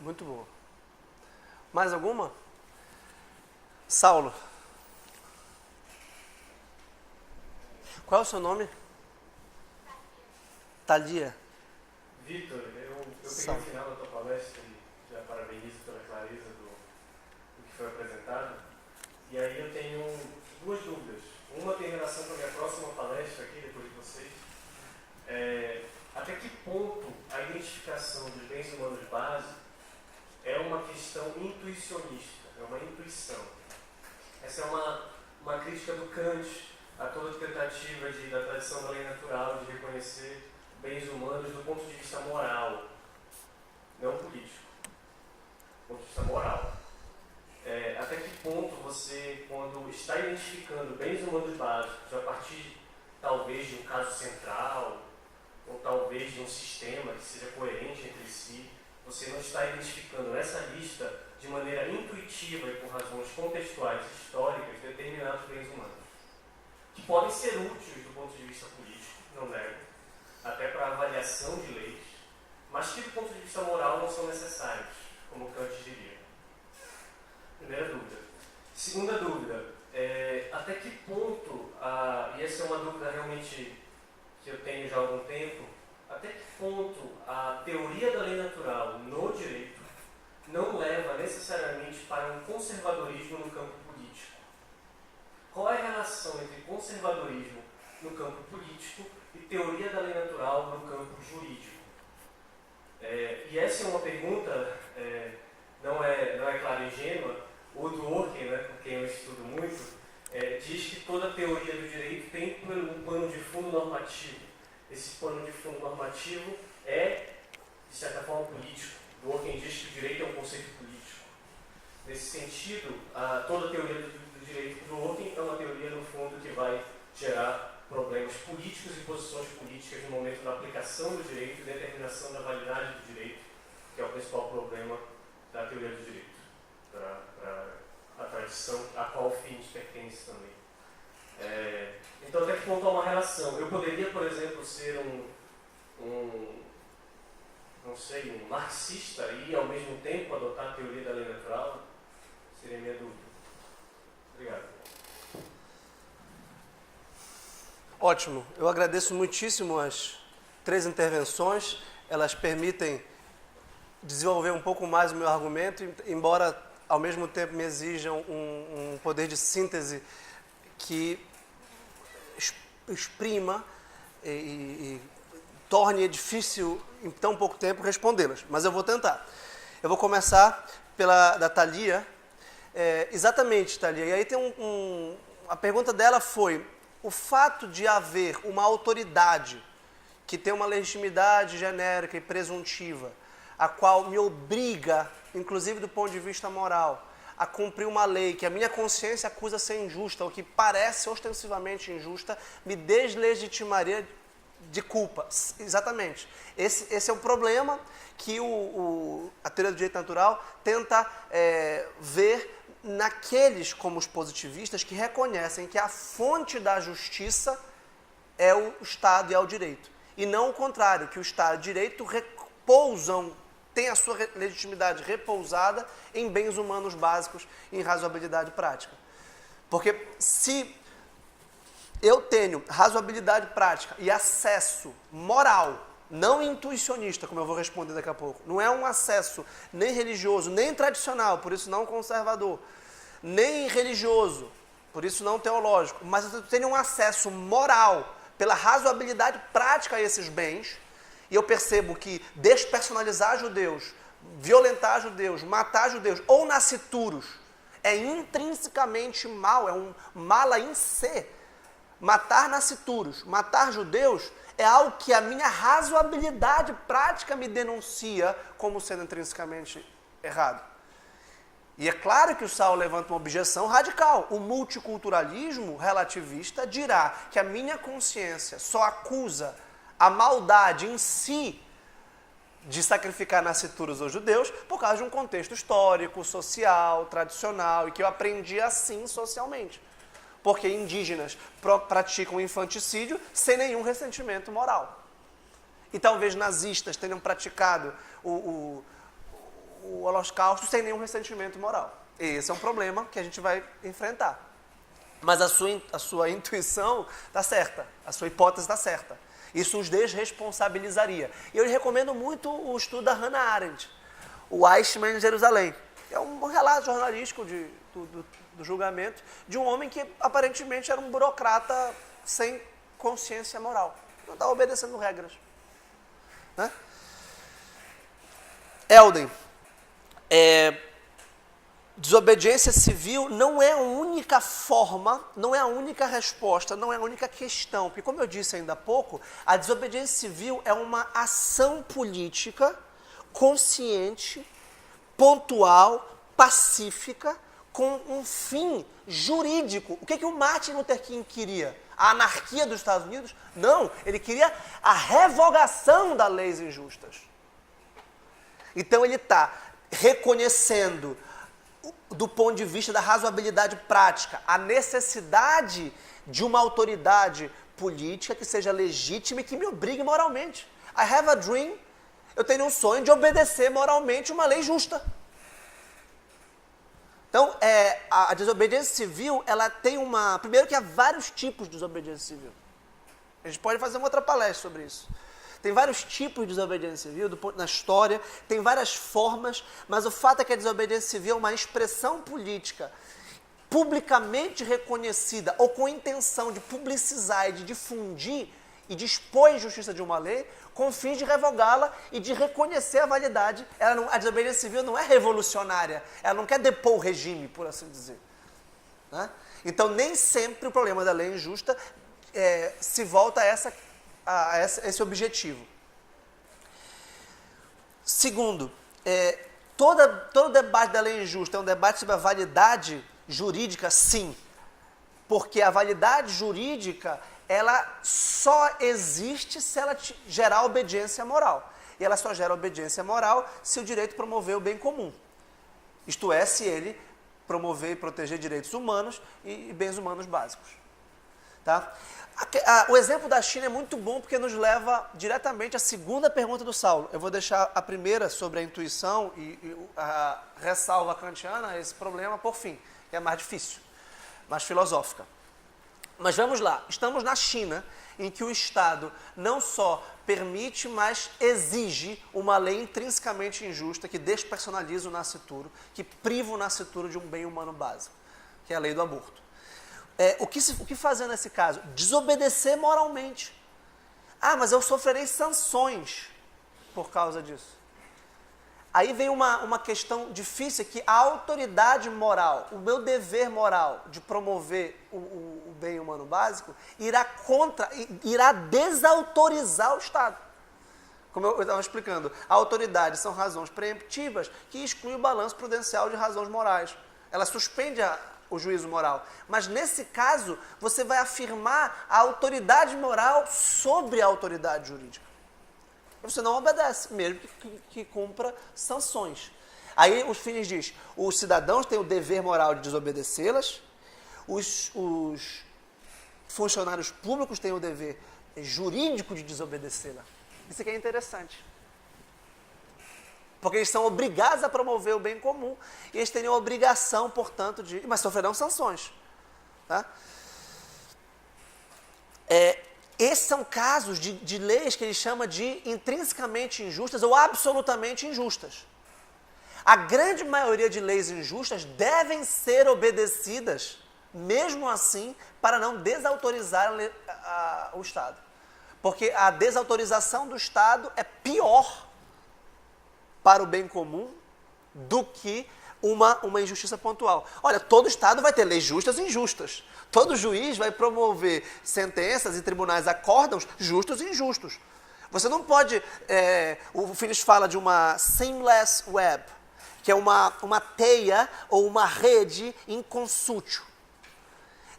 Muito boa. Mais alguma? Saulo. Qual é o seu nome? Thalia. Vitor, eu peguei o Salve. final da tua palestra e já parabenizo pela clareza do que foi apresentado. E aí eu tenho duas dúvidas. Uma tem relação com a minha próxima palestra aqui, depois de vocês. Até que ponto a identificação dos bens humanos básicos é uma questão intuicionista, é uma intuição. Essa é uma crítica do Kant a toda tentativa da tradição da lei natural de reconhecer bens humanos do ponto de vista moral, não político, do ponto de vista moral. Até que ponto você, quando está identificando bens humanos básicos a partir, talvez, de um caso central, ou talvez de um sistema que seja coerente entre si, você não está identificando nessa lista, de maneira intuitiva e por razões contextuais e históricas, determinados bens humanos, que podem ser úteis do ponto de vista político, não nego, até para a avaliação de leis, mas que do ponto de vista moral não são necessários, como Kant diria. Primeira dúvida. Segunda dúvida, até que ponto, e essa é uma dúvida realmente que eu tenho já há algum tempo, até que ponto a teoria da lei natural no direito não leva necessariamente para um conservadorismo no campo político? Qual é a relação entre conservadorismo no campo político e teoria da lei natural no campo jurídico. E essa é uma pergunta, não é clara e ingênua. O Dworkin, né, com quem eu estudo muito, diz que toda teoria do direito tem um pano de fundo normativo. Esse pano de fundo normativo é, de certa forma, político. Dworkin diz que o direito é um conceito político. Nesse sentido, toda teoria do direito do Dworkin é uma teoria, no fundo, que vai gerar problemas políticos e posições políticas no momento da aplicação do direito e determinação da validade do direito, que é o principal problema da teoria do direito, para a tradição a qual Finis pertence também. Então, até que ponto há uma relação? Eu poderia, por exemplo, ser um marxista e, ao mesmo tempo, adotar a teoria da lei natural? Seria a minha dúvida. Obrigado. Ótimo. Eu agradeço muitíssimo as 3 intervenções. Elas permitem desenvolver um pouco mais o meu argumento, embora, ao mesmo tempo, me exijam um poder de síntese que exprima e torne difícil, em tão pouco tempo, respondê-las. Mas eu vou tentar. Eu vou começar da Thalia. Exatamente, Thalia. E aí tem a pergunta dela foi: o fato de haver uma autoridade que tem uma legitimidade genérica e presuntiva, a qual me obriga, inclusive do ponto de vista moral, a cumprir uma lei que a minha consciência acusa ser injusta, ou que parece ostensivamente injusta, me deslegitimaria de culpa. Exatamente. Esse é o problema que a teoria do direito natural tenta ver naqueles como os positivistas que reconhecem que a fonte da justiça é o Estado e é o direito. E não o contrário, que o Estado e o direito tem a sua legitimidade repousada em bens humanos básicos e em razoabilidade prática. Porque se eu tenho razoabilidade prática e acesso moral, não intuicionista, como eu vou responder daqui a pouco, não é um acesso nem religioso, nem tradicional, por isso não conservador, nem religioso, por isso não teológico, mas eu tenho um acesso moral pela razoabilidade prática a esses bens, e eu percebo que despersonalizar judeus, violentar judeus, matar judeus, ou nascituros, é intrinsecamente mal, é um mala in se. Matar nascituros, matar judeus, é algo que a minha razoabilidade prática me denuncia como sendo intrinsecamente errado. E é claro que o Saulo levanta uma objeção radical. O multiculturalismo relativista dirá que a minha consciência só acusa a maldade em si de sacrificar nascituros aos judeus por causa de um contexto histórico, social, tradicional, e que eu aprendi assim socialmente. Porque indígenas praticam infanticídio sem nenhum ressentimento moral. E talvez nazistas tenham praticado o Holocausto sem nenhum ressentimento moral. E esse é um problema que a gente vai enfrentar. Mas a sua intuição está certa, a sua hipótese está certa. Isso os desresponsabilizaria. E eu recomendo muito o estudo da Hannah Arendt, o Eichmann em Jerusalém. É um relato jornalístico do julgamento de um homem que aparentemente era um burocrata sem consciência moral. Não estava obedecendo regras. Né? Elden, desobediência civil não é a única forma, não é a única resposta, não é a única questão. Porque, como eu disse ainda há pouco, a desobediência civil é uma ação política consciente, pontual, pacífica, com um fim jurídico. O que o Martin Luther King queria? A anarquia dos Estados Unidos? Não, ele queria a revogação das leis injustas. Então ele está reconhecendo, do ponto de vista da razoabilidade prática, a necessidade de uma autoridade política que seja legítima e que me obrigue moralmente. I have a dream, eu tenho um sonho de obedecer moralmente uma lei justa. Então, a desobediência civil, ela tem primeiro que há vários tipos de desobediência civil. A gente pode fazer uma outra palestra sobre isso. Tem vários tipos de desobediência civil na história, tem várias formas, mas o fato é que a desobediência civil é uma expressão política publicamente reconhecida ou com intenção de publicizar e de difundir e de expor a injustiça de uma lei, com fins de revogá-la e de reconhecer a validade. A desobediência civil não é revolucionária, ela não quer depor o regime, por assim dizer. Né? Então, nem sempre o problema da lei injusta se volta a esse objetivo. Segundo, todo debate da lei injusta é um debate sobre a validade jurídica, sim. Porque a validade jurídica, ela só existe se ela gerar obediência moral. E ela só gera obediência moral se o direito promover o bem comum. Isto é, se ele promover e proteger direitos humanos e bens humanos básicos. Tá? O exemplo da China é muito bom porque nos leva diretamente à segunda pergunta do Saulo. Eu vou deixar a primeira sobre a intuição e a ressalva kantiana a esse problema por fim, que é mais difícil, mais filosófica. Mas vamos lá, estamos na China, em que o Estado não só permite, mas exige uma lei intrinsecamente injusta que despersonaliza o nascituro, que priva o nascituro de um bem humano básico, que é a lei do aborto. O que fazer nesse caso? Desobedecer moralmente. Ah, mas eu sofrerei sanções por causa disso. Aí vem uma questão difícil, que a autoridade moral, o meu dever moral de promover o bem humano básico, irá desautorizar o Estado. Como eu estava explicando, a autoridade são razões preemptivas que excluem o balanço prudencial de razões morais. Ela suspende o juízo moral. Mas nesse caso, você vai afirmar a autoridade moral sobre a autoridade jurídica. Você não obedece, mesmo que cumpra sanções. Aí os Finis diz, os cidadãos têm o dever moral de desobedecê-las, os funcionários públicos têm o dever jurídico de desobedecê-la. Isso aqui é interessante. Porque eles são obrigados a promover o bem comum, e eles teriam a obrigação, portanto, mas sofrerão sanções. Tá? Esses são casos de leis que ele chama de intrinsecamente injustas ou absolutamente injustas. A grande maioria de leis injustas devem ser obedecidas, mesmo assim, para não desautorizar o Estado. Porque a desautorização do Estado é pior para o bem comum do que uma injustiça pontual. Olha, todo Estado vai ter leis justas e injustas. Todo juiz vai promover sentenças e tribunais acórdãos justos e injustos. Você não pode... o Finis fala de uma seamless web, que é uma teia ou uma rede inconsútil.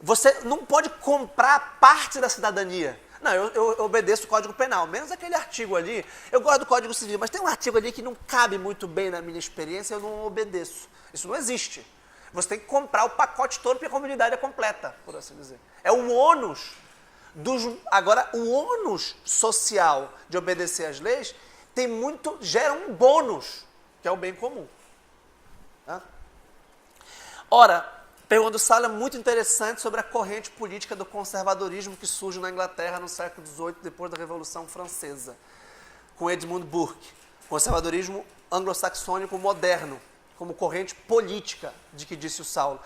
Você não pode comprar parte da cidadania. Não, eu obedeço o Código Penal, menos aquele artigo ali. Eu gosto do Código Civil, mas tem um artigo ali que não cabe muito bem na minha experiência, eu não obedeço. Isso não existe. Você tem que comprar o pacote todo porque a comunidade é completa, por assim dizer. É o ônus. Agora, o ônus social de obedecer às leis gera um bônus, que é o bem comum. Tá? Ora, pergunta do Saulo é muito interessante sobre a corrente política do conservadorismo que surge na Inglaterra no século XVIII, depois da Revolução Francesa, com Edmund Burke. Conservadorismo anglo-saxônico moderno, como corrente política de que disse o Saulo.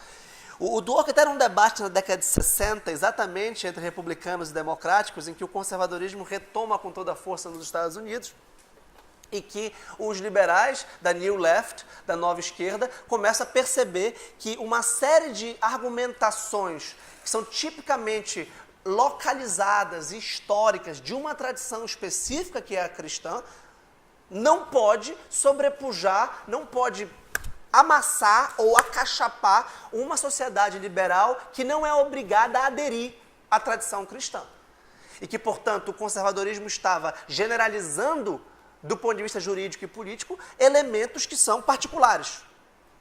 O Dworkin até era um debate na década de 60, exatamente entre republicanos e democráticos, em que o conservadorismo retoma com toda a força nos Estados Unidos e que os liberais da New Left, da nova esquerda, começam a perceber que uma série de argumentações que são tipicamente localizadas e históricas de uma tradição específica que é a cristã, não pode sobrepujar, não pode amassar ou acachapar uma sociedade liberal que não é obrigada a aderir à tradição cristã. E que, portanto, o conservadorismo estava generalizando, do ponto de vista jurídico e político, elementos que são particulares.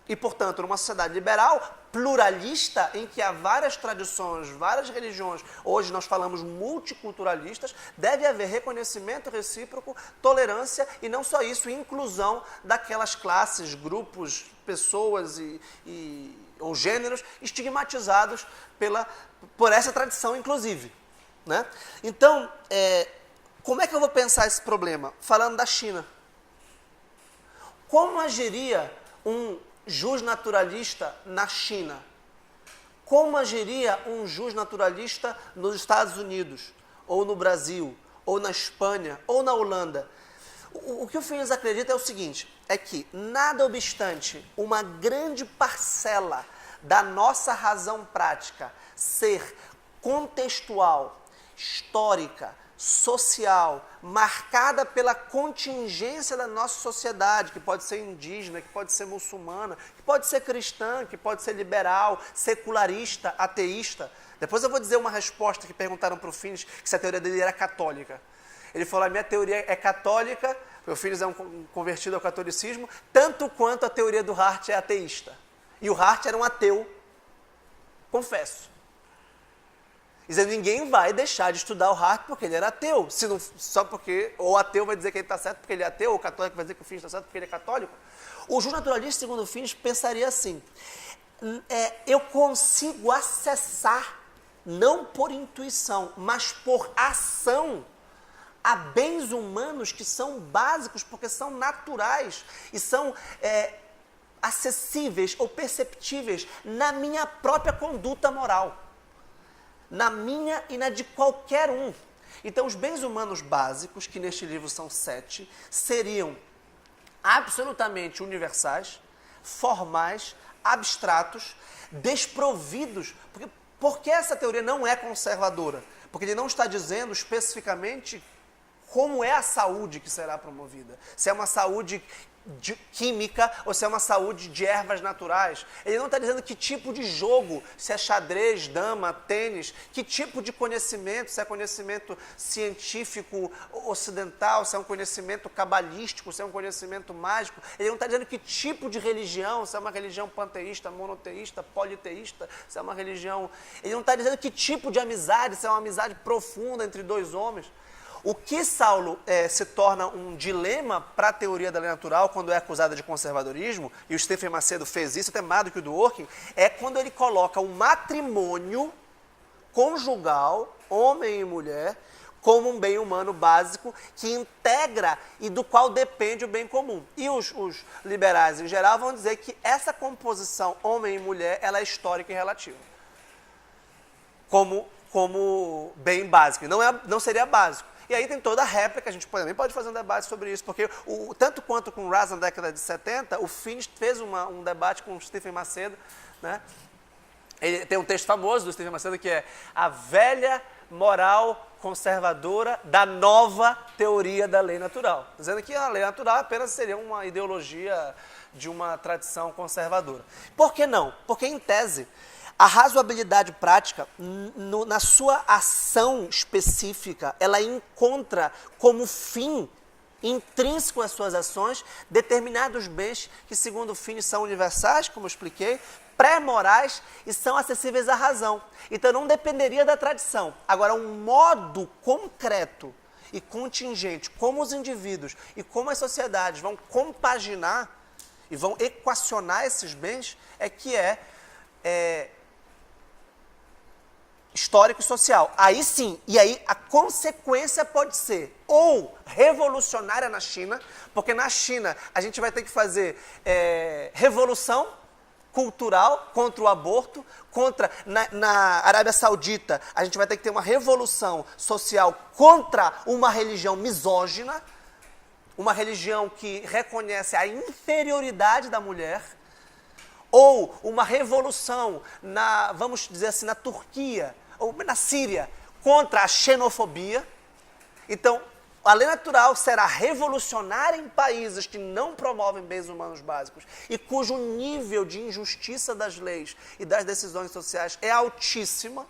E, portanto, numa sociedade liberal, pluralista, em que há várias tradições, várias religiões, hoje nós falamos multiculturalistas, deve haver reconhecimento recíproco, tolerância e não só isso, inclusão daquelas classes, grupos, pessoas ou gêneros estigmatizados por essa tradição, inclusive. Né? Então, como é que eu vou pensar esse problema? Falando da China. Como agiria um justnaturalista na China? como agiria um justnaturalista nos Estados Unidos, ou no Brasil, ou na Espanha, ou na Holanda? O que o Finis acredita é o seguinte, é que, nada obstante uma grande parcela da nossa razão prática ser contextual, histórica, social, marcada pela contingência da nossa sociedade, que pode ser indígena, que pode ser muçulmana, que pode ser cristã, que pode ser liberal, secularista, ateísta. Depois eu vou dizer uma resposta que perguntaram para o Finis, que se a teoria dele era católica. Ele falou, a minha teoria é católica, o Finis é um convertido ao catolicismo, tanto quanto a teoria do Hart é ateísta. E o Hart era um ateu, confesso. Dizendo, ninguém vai deixar de estudar o Hart porque ele era ateu. Se não, só porque ou o ateu vai dizer que ele está certo porque ele é ateu, ou o católico vai dizer que o Finis está certo porque ele é católico. O justnaturalista, segundo o Finis, pensaria assim, eu consigo acessar, não por intuição, mas por ação, a bens humanos que são básicos, porque são naturais e são acessíveis ou perceptíveis na minha própria conduta moral. Na minha e na de qualquer um. Então, os bens humanos básicos, que neste livro são 7, seriam absolutamente universais, formais, abstratos, desprovidos. Porque essa teoria não é conservadora? Porque ele não está dizendo especificamente como é a saúde que será promovida. Se é uma saúde química ou se é uma saúde de ervas naturais. Ele não está dizendo que tipo de jogo, se é xadrez, dama, tênis, que tipo de conhecimento, se é conhecimento científico ocidental, se é um conhecimento cabalístico, se é um conhecimento mágico. Ele não está dizendo que tipo de religião, se é uma religião panteísta, monoteísta, politeísta, se é uma religião... Ele não está dizendo que tipo de amizade, se é uma amizade profunda entre dois homens. O que Saulo se torna um dilema para a teoria da lei natural quando é acusada de conservadorismo, e o Stephen Macedo fez isso até mais do que o Dworkin, é quando ele coloca o matrimônio conjugal, homem e mulher, como um bem humano básico que integra e do qual depende o bem comum. E os liberais em geral vão dizer que essa composição homem e mulher ela é histórica e relativa. Como bem básico. Não seria básico. E aí tem toda a réplica, a gente também pode fazer um debate sobre isso, porque tanto quanto com Raz na década de 70, o Finis fez um debate com o Stephen Macedo, né? Ele tem um texto famoso do Stephen Macedo que é a velha moral conservadora da nova teoria da lei natural, dizendo que a lei natural apenas seria uma ideologia de uma tradição conservadora. Por que não? Porque, em tese, a razoabilidade prática, na sua ação específica, ela encontra como fim intrínseco às suas ações determinados bens que, segundo o Finis, são universais, como eu expliquei, pré-morais e são acessíveis à razão. Então, não dependeria da tradição. Agora, um modo concreto e contingente, como os indivíduos e como as sociedades vão compaginar e vão equacionar esses bens, é que é histórico e social. Aí sim, e aí a consequência pode ser ou revolucionária na China, porque na China a gente vai ter que fazer revolução cultural contra o aborto, na Arábia Saudita a gente vai ter que ter uma revolução social contra uma religião misógina, uma religião que reconhece a inferioridade da mulher, ou uma revolução vamos dizer assim, na Turquia, ou na Síria, contra a xenofobia. Então, a lei natural será revolucionária em países que não promovem bens humanos básicos e cujo nível de injustiça das leis e das decisões sociais é altíssima,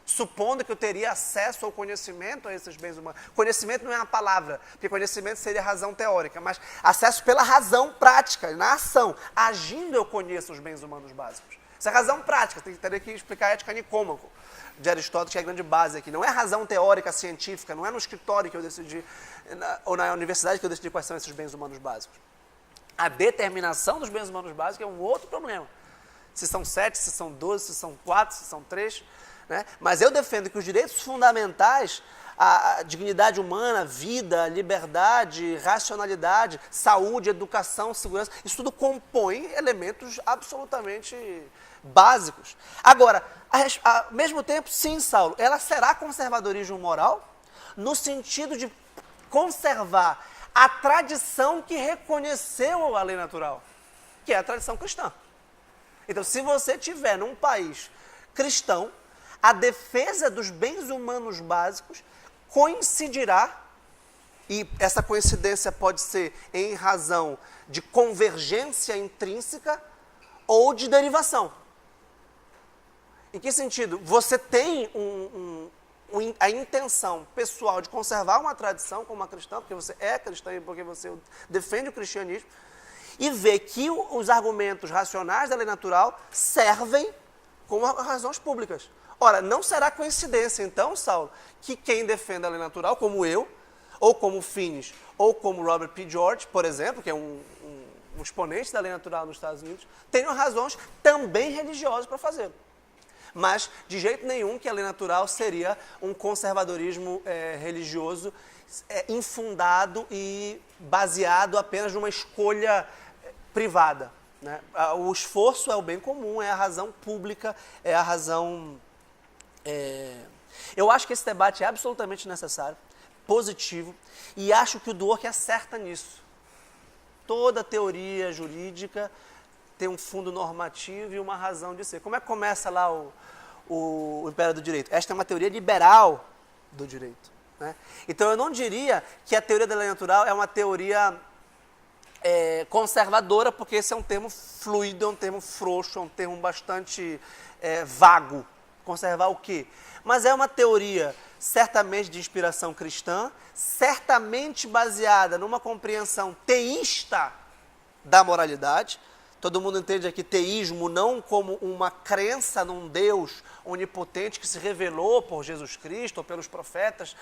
supondo que eu teria acesso ao conhecimento a esses bens humanos. Conhecimento não é uma palavra, porque conhecimento seria razão teórica, mas acesso pela razão prática, na ação. Agindo eu conheço os bens humanos básicos. Isso é razão prática, teria que explicar a ética nicômaco de Aristóteles, que é a grande base aqui. Não é razão teórica, científica, não é no escritório que eu decidi, ou na universidade que eu decidi quais são esses bens humanos básicos. A determinação dos bens humanos básicos é um outro problema. Se são 7, se são 12, se são 4, se são 3... Né? Mas eu defendo que os direitos fundamentais, a dignidade humana, vida, liberdade, racionalidade, saúde, educação, segurança, isso tudo compõe elementos absolutamente básicos. Agora, ao mesmo tempo, sim, Saulo, ela será conservadorismo moral no sentido de conservar a tradição que reconheceu a lei natural, que é a tradição cristã. Então, se você tiver num país cristão, a defesa dos bens humanos básicos coincidirá, e essa coincidência pode ser em razão de convergência intrínseca ou de derivação. Em que sentido? Você tem a intenção pessoal de conservar uma tradição como uma cristã, porque você é cristão e porque você defende o cristianismo, e vê que os argumentos racionais da lei natural servem como razões públicas. Ora, não será coincidência, então, Saulo, que quem defende a lei natural, como eu, ou como Finney, ou como Robert P. George, por exemplo, que é um exponente da lei natural nos Estados Unidos, tenham razões também religiosas para fazê-lo. Mas, de jeito nenhum, que a lei natural seria um conservadorismo religioso infundado e baseado apenas numa escolha privada, né? O esforço é o bem comum, é a razão pública, é a razão... Eu acho que esse debate é absolutamente necessário, positivo, e acho que o Dworkin acerta nisso. Toda teoria jurídica tem um fundo normativo e uma razão de ser. Como é que começa lá o Império do Direito? Esta é uma teoria liberal do direito, né? Então eu não diria que a teoria da lei natural é uma teoria conservadora, porque esse é um termo fluido, é um termo frouxo, é um termo bastante vago. Conservar o quê? Mas é uma teoria certamente de inspiração cristã, certamente baseada numa compreensão teísta da moralidade. Todo mundo entende aqui teísmo não como uma crença num Deus onipotente que se revelou por Jesus Cristo ou pelos profetas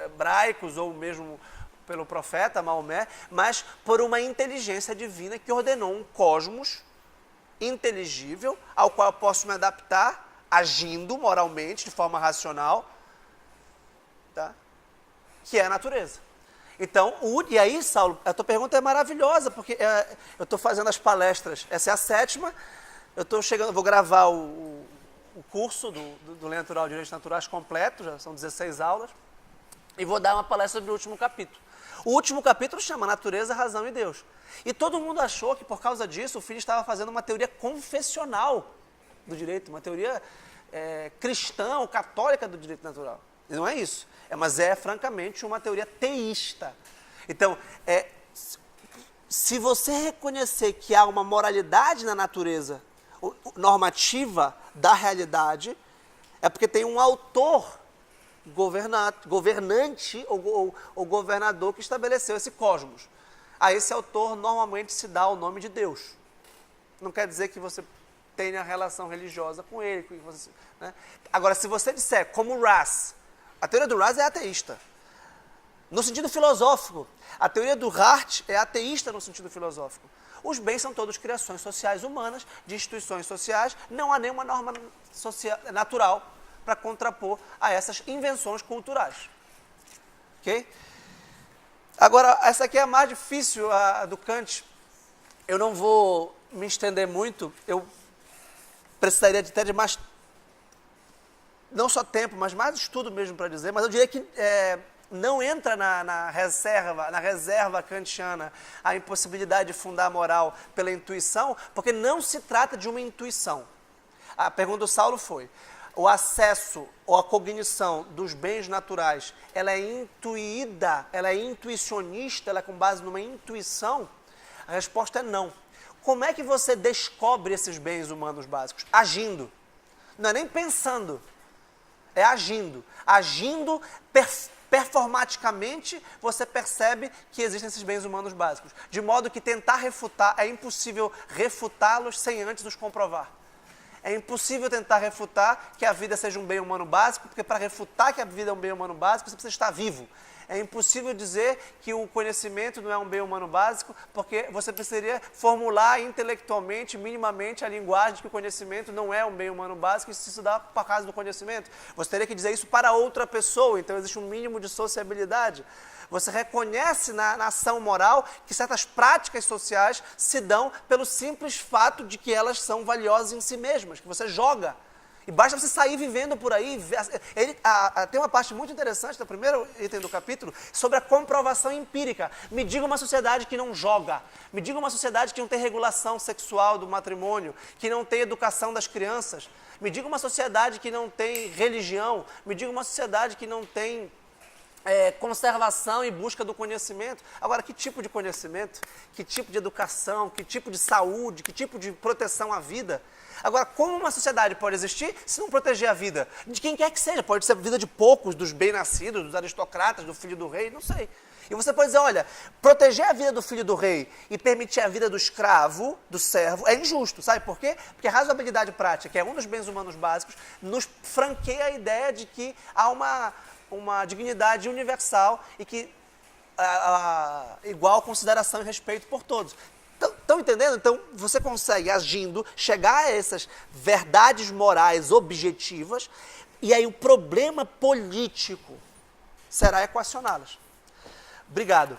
hebraicos ou mesmo pelo profeta Maomé, mas por uma inteligência divina que ordenou um cosmos inteligível ao qual eu posso me adaptar agindo moralmente, de forma racional, tá? Que é a natureza. Então, e aí, Saulo, a tua pergunta é maravilhosa, porque eu estou fazendo as palestras, essa é a 7ª, eu estou chegando, vou gravar o curso do Lei Natural de Direitos Naturais completo, já são 16 aulas, e vou dar uma palestra sobre o último capítulo. O último capítulo chama Natureza, Razão e Deus. E todo mundo achou que, por causa disso, o filho estava fazendo uma teoria confessional do direito, uma teoria cristã ou católica do direito natural. E não é isso. Mas é, francamente, uma teoria teísta. Então, se você reconhecer que há uma moralidade na natureza normativa da realidade, é porque tem um autor governante ou governador que estabeleceu esse cosmos. A esse autor normalmente se dá o nome de Deus. Não quer dizer que você tenha relação religiosa com ele. Né? Agora, se você disser, como Raz, a teoria do Raz é ateísta. No sentido filosófico, a teoria do Hart é ateísta no sentido filosófico. Os bens são todos criações sociais humanas, de instituições sociais, não há nenhuma norma natural para contrapor a essas invenções culturais. Ok? Agora, essa aqui é a mais difícil, a do Kant. Eu não vou me estender muito, eu precisaria até de mais, não só tempo, mas mais estudo mesmo para dizer, mas eu diria que não entra na reserva kantiana a impossibilidade de fundar a moral pela intuição, porque não se trata de uma intuição. A pergunta do Saulo foi, o acesso ou a cognição dos bens naturais, ela é intuída, ela é intuicionista, ela é com base numa intuição? A resposta é não. Como é que você descobre esses bens humanos básicos? Agindo. Não é nem pensando, é agindo. Agindo performaticamente, você percebe que existem esses bens humanos básicos. De modo que tentar refutar, é impossível refutá-los sem antes os comprovar. É impossível tentar refutar que a vida seja um bem humano básico, porque para refutar que a vida é um bem humano básico, você precisa estar vivo. É impossível dizer que o conhecimento não é um bem humano básico, porque você precisaria formular intelectualmente, minimamente, a linguagem de que o conhecimento não é um bem humano básico e se estudar por causa do conhecimento. Você teria que dizer isso para outra pessoa, então existe um mínimo de sociabilidade. Você reconhece na ação moral que certas práticas sociais se dão pelo simples fato de que elas são valiosas em si mesmas, que você joga. E basta você sair vivendo por aí. Tem uma parte muito interessante do primeiro item do capítulo sobre a comprovação empírica. Me diga uma sociedade que não joga. Me diga uma sociedade que não tem regulação sexual do matrimônio, que não tem educação das crianças. Me diga uma sociedade que não tem religião. Me diga uma sociedade que não tem conservação e busca do conhecimento. Agora, que tipo de conhecimento? Que tipo de educação? Que tipo de saúde? Que tipo de proteção à vida? Agora, como uma sociedade pode existir se não proteger a vida? De quem quer que seja. Pode ser a vida de poucos, dos bem-nascidos, dos aristocratas, do filho do rei, não sei. E você pode dizer, olha, proteger a vida do filho do rei e permitir a vida do escravo, do servo, é injusto. Sabe por quê? Porque a razoabilidade prática, que é um dos bens humanos básicos, nos franqueia a ideia de que há uma dignidade universal e que igual consideração e respeito por todos. Estão entendendo? Então, você consegue, agindo, chegar a essas verdades morais objetivas e aí o problema político será equacioná-las. Obrigado.